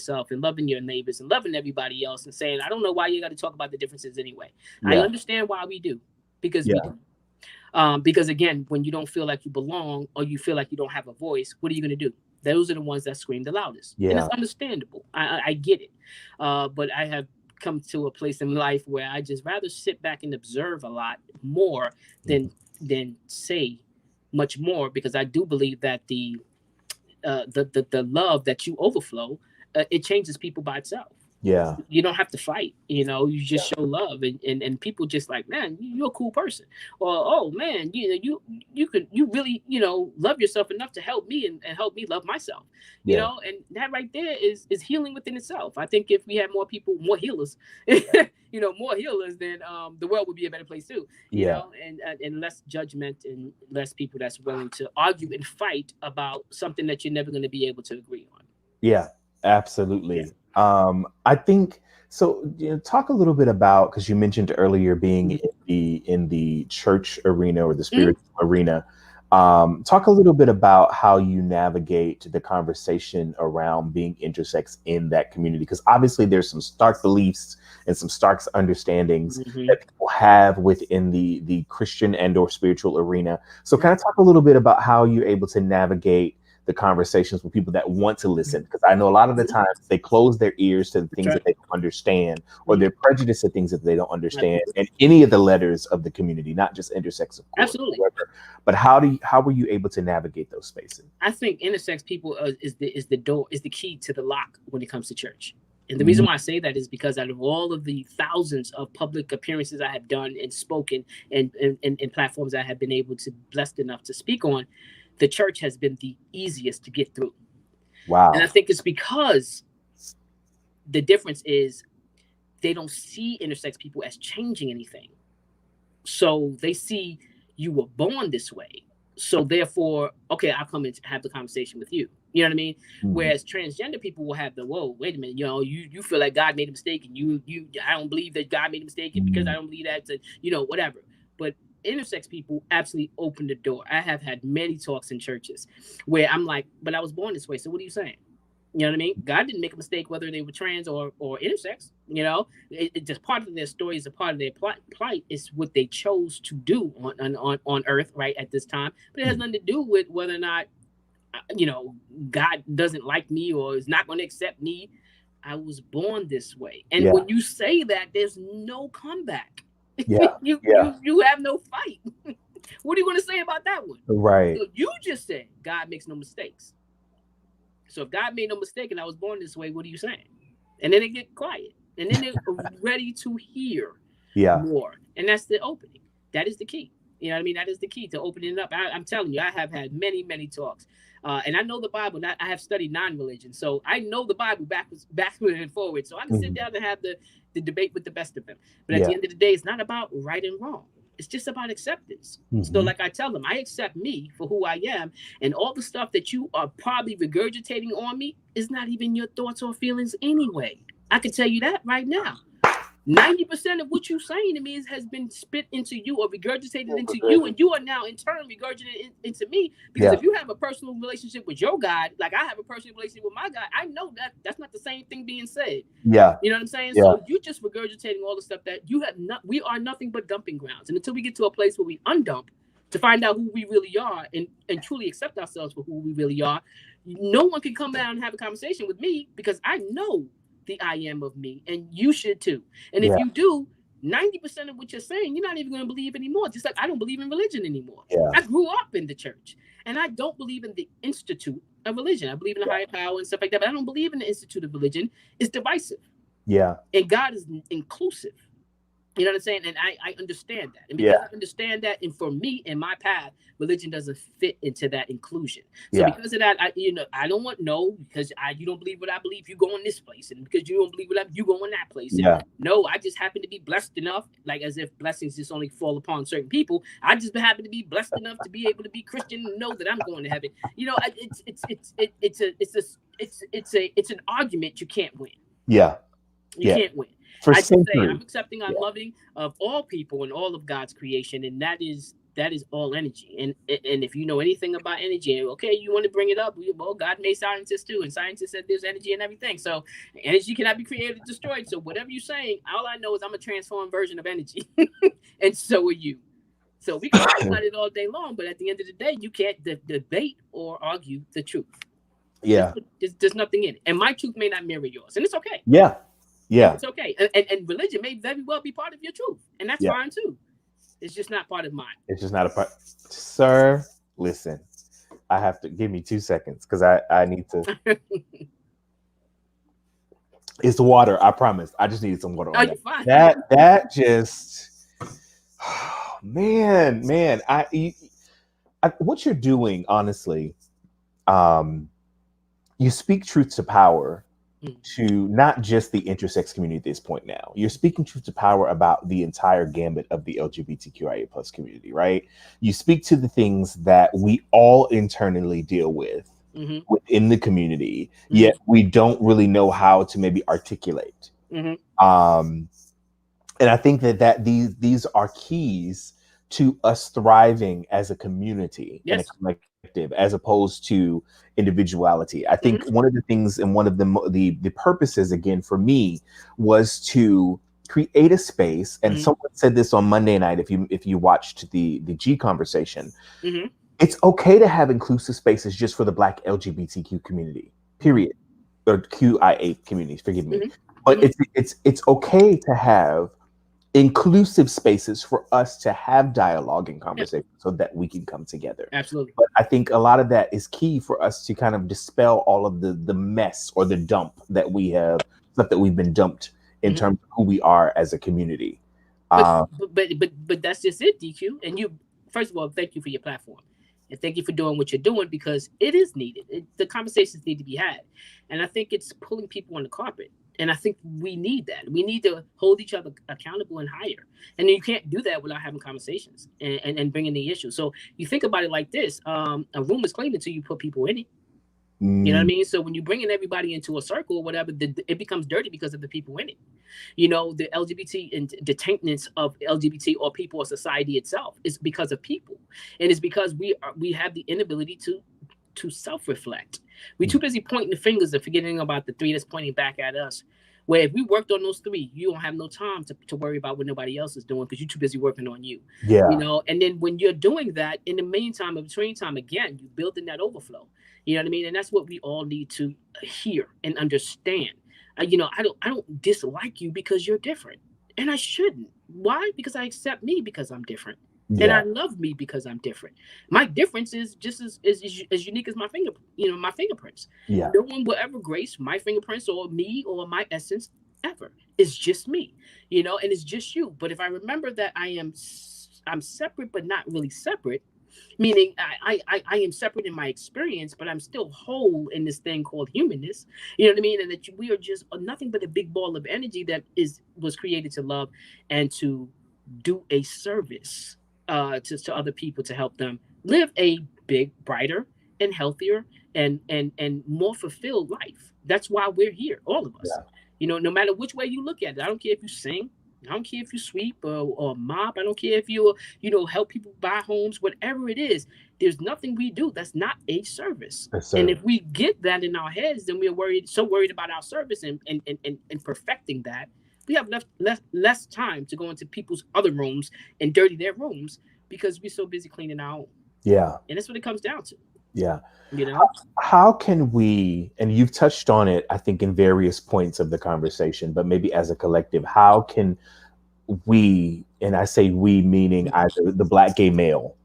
Speaker 3: your neighbors and loving everybody else, and saying, I don't know why you got to talk about the differences anyway. I understand why we do, because we do. Because again, when you don't feel like you belong, or you feel like you don't have a voice, what are you going to do? Those are the ones that scream the loudest. And it's understandable. I get it. But I have come to a place in life where I just rather sit back and observe a lot more than say much more, because I do believe that the love that you overflow, it changes people by itself.
Speaker 1: Yeah.
Speaker 3: You don't have to fight, you just show love, and people just like, man, you're a cool person, or oh man, you really love yourself enough to help me and help me love myself,
Speaker 1: Yeah.
Speaker 3: and that right there is healing within itself. I think if we had more people, more healers, more healers, then the world would be a better place too,
Speaker 1: Yeah.
Speaker 3: and less judgment and less people that's willing to argue and fight about something that you're never going to be able to agree on.
Speaker 1: Yeah, absolutely. I think so. Talk a little bit about, because you mentioned earlier being in the church arena or the spiritual arena. Talk a little bit about how you navigate the conversation around being intersex in that community, because obviously there's some stark beliefs and some stark understandings that people have within the Christian and or spiritual arena. So kind of talk a little bit about how you're able to navigate the conversations with people that want to listen, because I know a lot of the times they close their ears to the things that they don't understand, or they're prejudiced to things that they don't understand, and any of the letters of the community, not just intersex, of course.
Speaker 3: Absolutely.
Speaker 1: However, but how were you able to navigate those spaces?
Speaker 3: I think intersex people is the door, is the key to the lock when it comes to church. And the reason why I say that is because out of all of the thousands of public appearances I have done and spoken and platforms I have been able to blessed enough to speak on, the church has been the easiest to get through.
Speaker 1: Wow.
Speaker 3: And I think it's because the difference is they don't see intersex people as changing anything. So they see you were born this way. So therefore, okay, I'll come and have the conversation with you. You know what I mean? Whereas transgender people will have the, whoa, wait a minute, you feel like God made a mistake, and I don't believe that God made a mistake, and because I don't believe that, whatever. But intersex people absolutely open the door. I have had many talks in churches where I'm like, but I was born this way, so what are you saying? You know what I mean? God didn't make a mistake whether they were trans or intersex. It just part of their story, is a part of their plight. Is what they chose to do on earth right at this time. But it has nothing to do with whether or not God doesn't like me or is not going to accept me. I was born this way, and when you say that, there's no comeback. You have no fight. What are you going to say about that one?
Speaker 1: Right.
Speaker 3: So you just said God makes no mistakes. So if God made no mistake and I was born this way, what are you saying? And then they get quiet, and then they're ready to hear more. And that's the opening. That is the key. You know what I mean? That is the key to opening it up. I'm telling you, I have had many, many talks. And I know the Bible. I have studied non-religion. So I know the Bible backwards and forward. So I can sit down and have the debate with the best of them. But at the end of the day, it's not about right and wrong. It's just about acceptance. So like I tell them, I accept me for who I am. And all the stuff that you are probably regurgitating on me is not even your thoughts or feelings anyway. I can tell you that right now. 90% of what you're saying to me has been spit into you or regurgitated into you, and you are now in turn regurgitated into me. Because if you have a personal relationship with your God, like I have a personal relationship with my God, I know that that's not the same thing being said.
Speaker 1: Yeah.
Speaker 3: You know what I'm saying? Yeah. So you're just regurgitating all the stuff that you have not. We are nothing but dumping grounds. And until we get to a place where we undump to find out who we really are and truly accept ourselves for who we really are, no one can come down and have a conversation with me, because I know the I am of me, and you should too. And if you do, 90% of what you're saying, you're not even going to believe anymore. Just like I don't believe in religion anymore. I grew up in the church, and I don't believe in the institute of religion. I believe in a higher power and stuff like that, but I don't believe in the institute of religion. It's divisive. And God is inclusive. You know what I'm saying? And I understand that. And because I understand that, and for me in my path, religion doesn't fit into that inclusion. So because of that, I don't want because you don't believe what I believe, you go in this place. And because you don't believe what you go in that place. And no, I just happen to be blessed enough, like as if blessings just only fall upon certain people. I just happen to be blessed enough to be able to be Christian and know that I'm going to heaven. It's an argument you can't win. You can't win. I just say I'm accepting, I'm loving of all people and all of God's creation, and that is all energy. And if you know anything about energy, okay, you want to bring it up. Well, God made scientists too, and scientists said there's energy and everything. So energy cannot be created or destroyed. So whatever you're saying, all I know is I'm a transformed version of energy, and so are you. So we can talk about it all day long, but at the end of the day, you can't debate or argue the truth. There's nothing in it, and my truth may not mirror yours, and it's okay. It's okay. And religion may very well be part of your truth. And that's fine too. It's just not part of mine.
Speaker 1: It's just not a part. Sir, listen, I have to give me 2 seconds because I need to. It's the water. I promise. I just needed some water
Speaker 3: Oh,
Speaker 1: on
Speaker 3: you're
Speaker 1: that.
Speaker 3: fine.
Speaker 1: That just, man. What you're doing, honestly, you speak truth to power to not just the intersex community at this point now. You're speaking truth to power about the entire gambit of the LGBTQIA plus community, right? You speak to the things that we all internally deal with within the community, yet we don't really know how to maybe articulate. And I think that these are keys to us thriving as a community and a collective, as opposed to individuality. I think one of the things and one of the purposes, again, for me, was to create a space. And someone said this on Monday night, if you watched the G conversation, it's okay to have inclusive spaces just for the Black LGBTQ community, period, or QIA communities, forgive me. But it's okay to have inclusive spaces for us to have dialogue and conversation so that we can come together.
Speaker 3: Absolutely.
Speaker 1: But I think a lot of that is key for us to kind of dispel all of the mess or the dump that we have, stuff that we've been dumped in terms of who we are as a community.
Speaker 3: But that's just it, DQ. And you, first of all, thank you for your platform. And thank you for doing what you're doing, because it is needed. The conversations need to be had. And I think it's pulling people on the carpet. And I think we need that. We need to hold each other accountable and higher. And you can't do that without having conversations and bringing the issue. So you think about it like this. A room is clean until you put people in it. You know what I mean? So when you bring in everybody into a circle or whatever, it becomes dirty because of the people in it. You know, the LGBT and the taintness of LGBT or people or society itself is because of people. And it's because we have the inability to self-reflect. We're too busy pointing the fingers and forgetting about the three that's pointing back at us. Where if we worked on those three, you don't have no time to worry about what nobody else is doing because you're too busy working on you.
Speaker 1: Yeah.
Speaker 3: You know, and then when you're doing that, in the meantime, in between time, again, you're building that overflow. You know what I mean? And that's what we all need to hear and understand. You know, I don't dislike you because you're different. And I shouldn't. Why? Because I accept me because I'm different. Yeah. And I love me because I'm different. My difference is just as unique as my fingerprints.
Speaker 1: Yeah.
Speaker 3: No one will ever grace my fingerprints or me or my essence ever. It's just me, you know, and it's just you. But if I remember that I'm separate, but not really separate, meaning I am separate in my experience, but I'm still whole in this thing called humanness. You know what I mean? And that we are just nothing but a big ball of energy that was created to love and to do a service to other people, to help them live a big, brighter, and healthier and more fulfilled life. That's why we're here, all of us. Yeah. You know, no matter which way you look at it. I don't care if you sing. I don't care if you sweep or mop. I don't care if you help people buy homes. Whatever it is, there's nothing we do that's not a service. And if we get that in our heads, then we're worried about our service and perfecting that. We have less time to go into people's other rooms and dirty their rooms because we're so busy cleaning our own.
Speaker 1: Yeah.
Speaker 3: And that's what it comes down to.
Speaker 1: Yeah.
Speaker 3: You know,
Speaker 1: how can we, and you've touched on it, I think, in various points of the conversation, but maybe as a collective, how can we, and I say we meaning either the Black gay male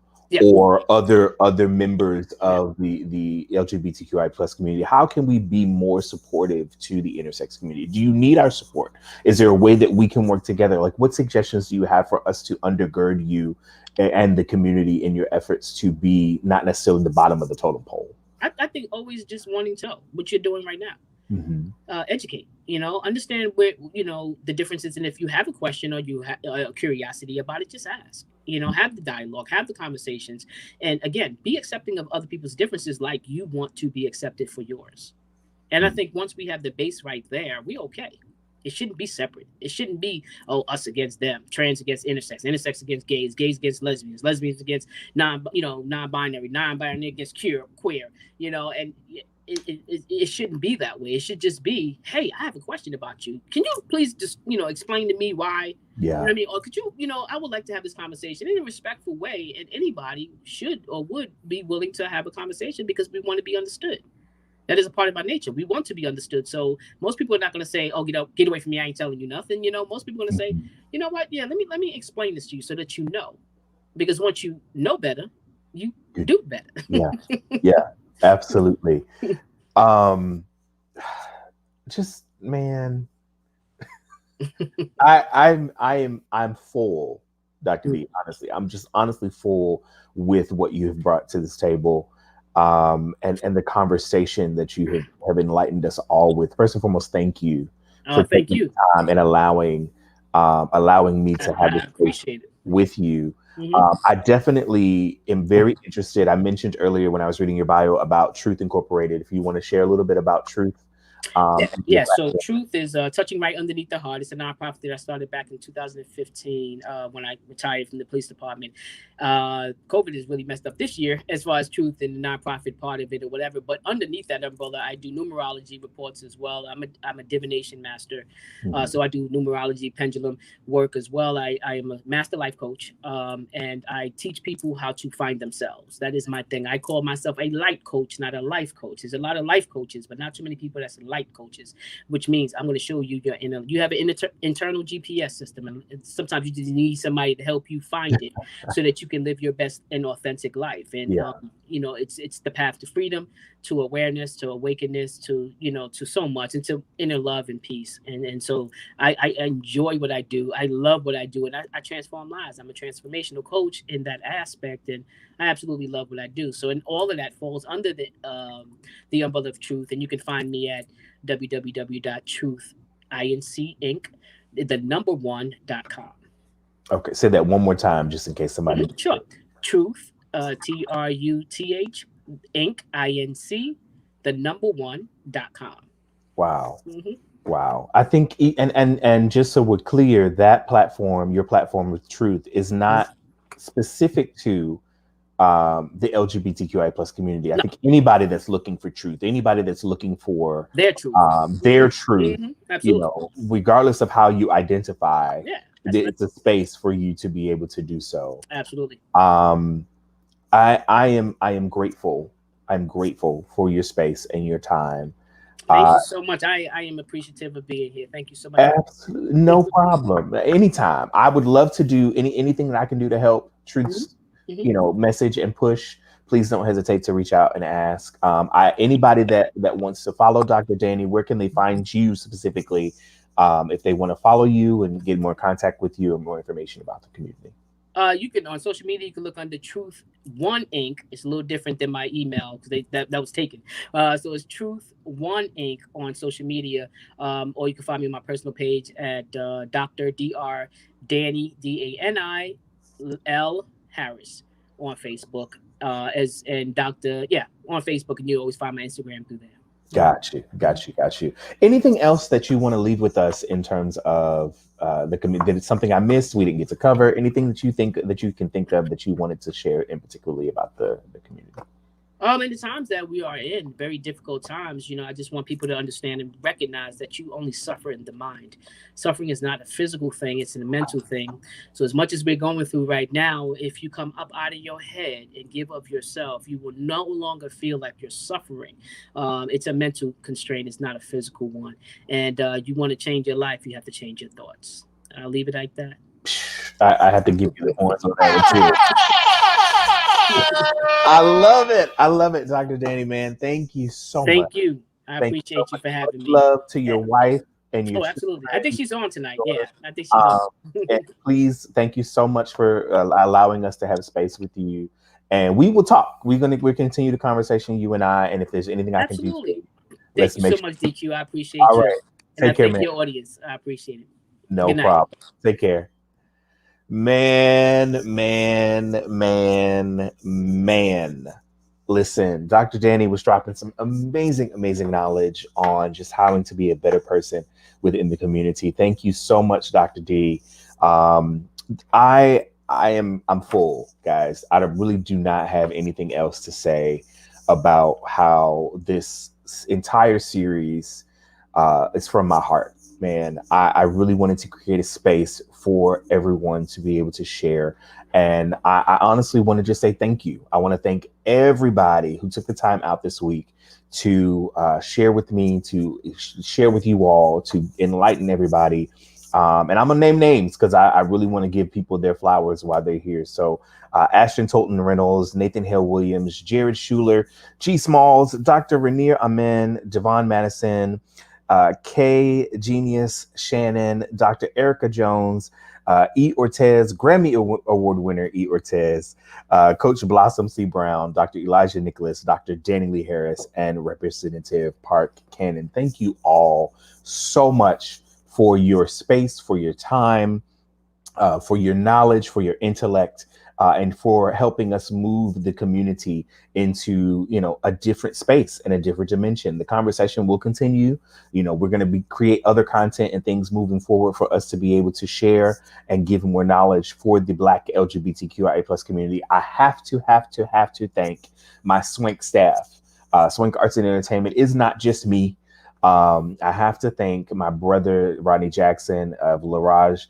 Speaker 1: or other members of the LGBTQI plus community, how can we be more supportive to the intersex community? Do you need our support? Is there a way that we can work together? Like, what suggestions do you have for us to undergird you and the community in your efforts to be not necessarily the bottom of the totem pole?
Speaker 3: I think always just wanting to know what you're doing right now. Educate, understand where, the differences. And if you have a question or you have a curiosity about it, just ask, have the dialogue, have the conversations. And again, be accepting of other people's differences like you want to be accepted for yours. And I think once we have the base right there, we're okay. It shouldn't be separate. It shouldn't be, us against them, trans against intersex against gays against lesbians against non-binary against queer, and it shouldn't be that way. It should just be, hey, I have a question about you. Can you please just, explain to me why?
Speaker 1: Yeah.
Speaker 3: You know what I mean? Or could you, I would like to have this conversation in a respectful way, and anybody should or would be willing to have a conversation because we want to be understood. That is a part of our nature. We want to be understood. So most people are not going to say, get away from me. I ain't telling you nothing. Most people are going to say, you know what? Yeah, let me explain this to you so that you know. Because once you know better, you do better.
Speaker 1: Yeah, absolutely. Just man, I'm full, Dr. D. Honestly, I'm just honestly full with what you have brought to this table, and the conversation that you have enlightened us all with. First and foremost, thank you
Speaker 3: Oh,
Speaker 1: for
Speaker 3: thank
Speaker 1: taking
Speaker 3: you.
Speaker 1: the time and allowing me to have
Speaker 3: I
Speaker 1: this space
Speaker 3: appreciate it.
Speaker 1: with you.
Speaker 3: Mhm.
Speaker 1: I definitely am very interested. I mentioned earlier when I was reading your bio about Truth Incorporated. If you want to share a little bit about Truth,
Speaker 3: Yeah,
Speaker 1: and your
Speaker 3: yeah. So
Speaker 1: platform.
Speaker 3: Truth is touching right underneath the heart. It's a nonprofit that I started back in 2015 when I retired from the police department. COVID has really messed up this year as far as Truth and the nonprofit part of it or whatever. But underneath that umbrella, I do numerology reports as well. I'm a divination master,
Speaker 1: Mhm.
Speaker 3: so I do numerology pendulum work as well. I am a master life coach, and I teach people how to find themselves. That is my thing. I call myself a light coach, not a life coach. There's a lot of life coaches, but not too many people that's light coaches, which means I'm going to show you your inner. You have an internal GPS system, and sometimes you just need somebody to help you find it, so that you can live your best and authentic life. And
Speaker 1: Yeah.
Speaker 3: it's the path to freedom, to awareness, to awakenness, to to so much, and to inner love and peace. And so I enjoy what I do. I love what I do, and I transform lives. I'm a transformational coach in that aspect, and I absolutely love what I do. So, and all of that falls under the umbrella of Truth, and you can find me at www.truthinc, the number one.com.
Speaker 1: Okay, say that one more time, just in case somebody.
Speaker 3: Sure. Truth, Truth, Inc, Inc, the number one.com.
Speaker 1: Wow.
Speaker 3: Mm-hmm.
Speaker 1: Wow. I think, and just so we're clear, that platform, your platform with Truth, is not specific to the LGBTQI plus community. I
Speaker 3: No,
Speaker 1: think anybody that's looking for truth, anybody that's looking for
Speaker 3: their truth.
Speaker 1: their
Speaker 3: Mm-hmm.
Speaker 1: truth,
Speaker 3: Mm-hmm. Absolutely.
Speaker 1: regardless of how you identify,
Speaker 3: Yeah, that's right.
Speaker 1: it's a space for you to be able to do so.
Speaker 3: Absolutely.
Speaker 1: Um, I am grateful. I'm grateful for your space and your time.
Speaker 3: Thank
Speaker 1: Uh,
Speaker 3: you so much. I am appreciative of being here. Thank you so much.
Speaker 1: Absolutely, no problem. Anytime. I would love to do anything that I can do to help
Speaker 3: Mm-hmm.
Speaker 1: Truth's,
Speaker 3: Mm-hmm.
Speaker 1: message and push. Please don't hesitate to reach out and ask. Anybody that wants to follow Dr. Danny, where can they find you specifically? If they want to follow you and get more contact with you and more information about the community.
Speaker 3: You can on social media. You can look under Truth One Inc. It's a little different than my email because that was taken. So it's Truth One Inc. on social media, or you can find me on my personal page at Dr. Danny DANI Harris on Facebook. As and Doctor on Facebook, and you always find my Instagram through there.
Speaker 1: Got you. Anything else that you want to leave with us in terms of the community? Did it something I missed? We didn't get to cover anything that you think that you can think of that you wanted to share in particularly about the community?
Speaker 3: In the times that we are in, very difficult times, I just want people to understand and recognize that you only suffer in the mind. Suffering is not a physical thing, it's a mental thing. So as much as we're going through right now, if you come up out of your head and give of yourself, you will no longer feel like you're suffering. It's a mental constraint, it's not a physical one. And you want to change your life, you have to change your thoughts. I'll leave it like that.
Speaker 1: I have to give you the horns on that one too. I love it. I love it, Dr. Danny, man. Thank you so much.
Speaker 3: Thank you. I
Speaker 1: Thank
Speaker 3: appreciate you
Speaker 1: so
Speaker 3: for having
Speaker 1: much
Speaker 3: me.
Speaker 1: love to your wife and your
Speaker 3: Oh, absolutely. I think she's on tonight.
Speaker 1: children.
Speaker 3: Yeah, I think she's on.
Speaker 1: And please, thank you so much for allowing us to have space with you. And we will talk. We'll continue the conversation, you and I. And if there's anything I can do,
Speaker 3: Absolutely.
Speaker 1: let's
Speaker 3: Thank you
Speaker 1: make
Speaker 3: so much, DQ. I appreciate
Speaker 1: All
Speaker 3: you.
Speaker 1: right.
Speaker 3: And I
Speaker 1: Take care,
Speaker 3: thank
Speaker 1: man.
Speaker 3: your audience. I appreciate it.
Speaker 1: No
Speaker 3: Good night.
Speaker 1: problem. Take care. Man. Listen, Dr. Danny was dropping some amazing knowledge on just how to be a better person within the community. Thank you so much, Dr. D. I'm full, guys. I really do not have anything else to say about how this entire series is from my heart. Man, I really wanted to create a space for everyone to be able to share. And I honestly want to just say thank you. I want to thank everybody who took the time out this week to share with me, to share with you all, to enlighten everybody. And I'm going to name names because I really want to give people their flowers while they're here. So Ashton Tolton Reynolds, Nathan Hale Williams, Jared Schuler, G Smalls, Dr. Rainier Amen, Devon Madison, Kay Genius Shannon, Dr. Erica Jones, E. Ortez, Grammy Award winner E. Ortez, Coach Blossom C. Brown, Dr. Elijah Nicholas, Dr. Danny Lee Harris, and Representative Park Cannon. Thank you all so much for your space, for your time, for your knowledge, for your intellect, and for helping us move the community into, a different space and a different dimension. The conversation will continue. We're going to create other content and things moving forward for us to be able to share and give more knowledge for the Black LGBTQIA plus community. I have to thank my Swank staff. Swank Arts and Entertainment is not just me. I have to thank my brother, Rodney Jackson of Laraj,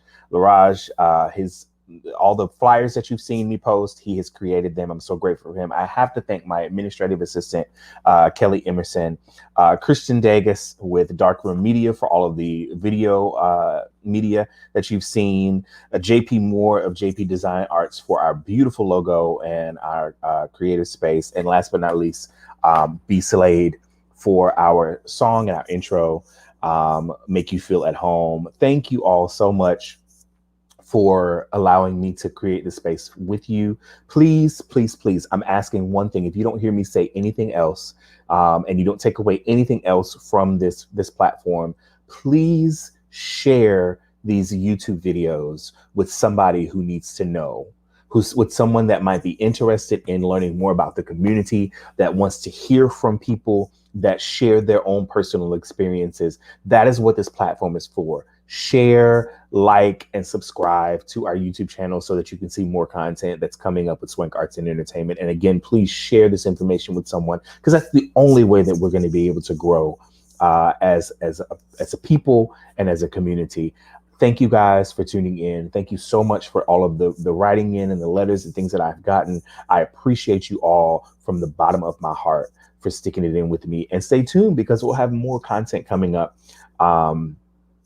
Speaker 1: all the flyers that you've seen me post, he has created them. I'm so grateful for him. I have to thank my administrative assistant, Kelly Emerson, Christian Dagus with Darkroom Media for all of the video media that you've seen, JP Moore of JP Design Arts for our beautiful logo and our creative space. And last but not least, B. Slade for our song and our intro, Make You Feel at Home. Thank you all so much for allowing me to create this space with you. Please, please, please, I'm asking one thing. If you don't hear me say anything else, and you don't take away anything else from this platform, please share these YouTube videos with somebody who needs to know, with someone that might be interested in learning more about the community, that wants to hear from people that share their own personal experiences. That is what this platform is for. Share, like, and subscribe to our YouTube channel so that you can see more content that's coming up with Swank Arts and Entertainment. And again, please share this information with someone, because that's the only way that we're going to be able to grow as a people and as a community. Thank you guys for tuning in. Thank you so much for all of the writing in and the letters and things that I've gotten. I appreciate you all from the bottom of my heart for sticking it in with me. And stay tuned, because we'll have more content coming up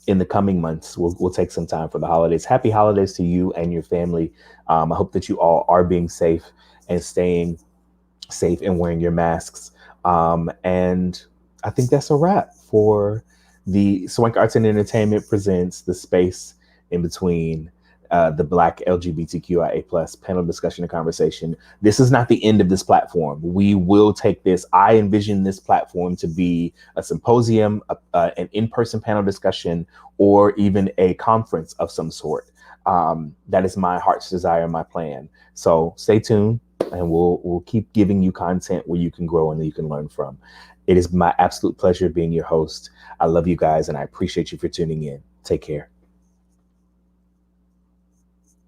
Speaker 1: in the coming months. We'll take some time for the holidays. Happy holidays to you and your family. I hope that you all are being safe and staying safe and wearing your masks. And I think that's a wrap for the Swank Arts and Entertainment Presents, the space in between the Black LGBTQIA plus panel discussion and conversation. This is not the end of this platform. We will take this. I envision this platform to be a symposium, an in-person panel discussion, or even a conference of some sort. That is my heart's desire, my plan. So stay tuned, and we'll keep giving you content where you can grow and that you can learn from. It is my absolute pleasure being your host. I love you guys, and I appreciate you for tuning in. Take care.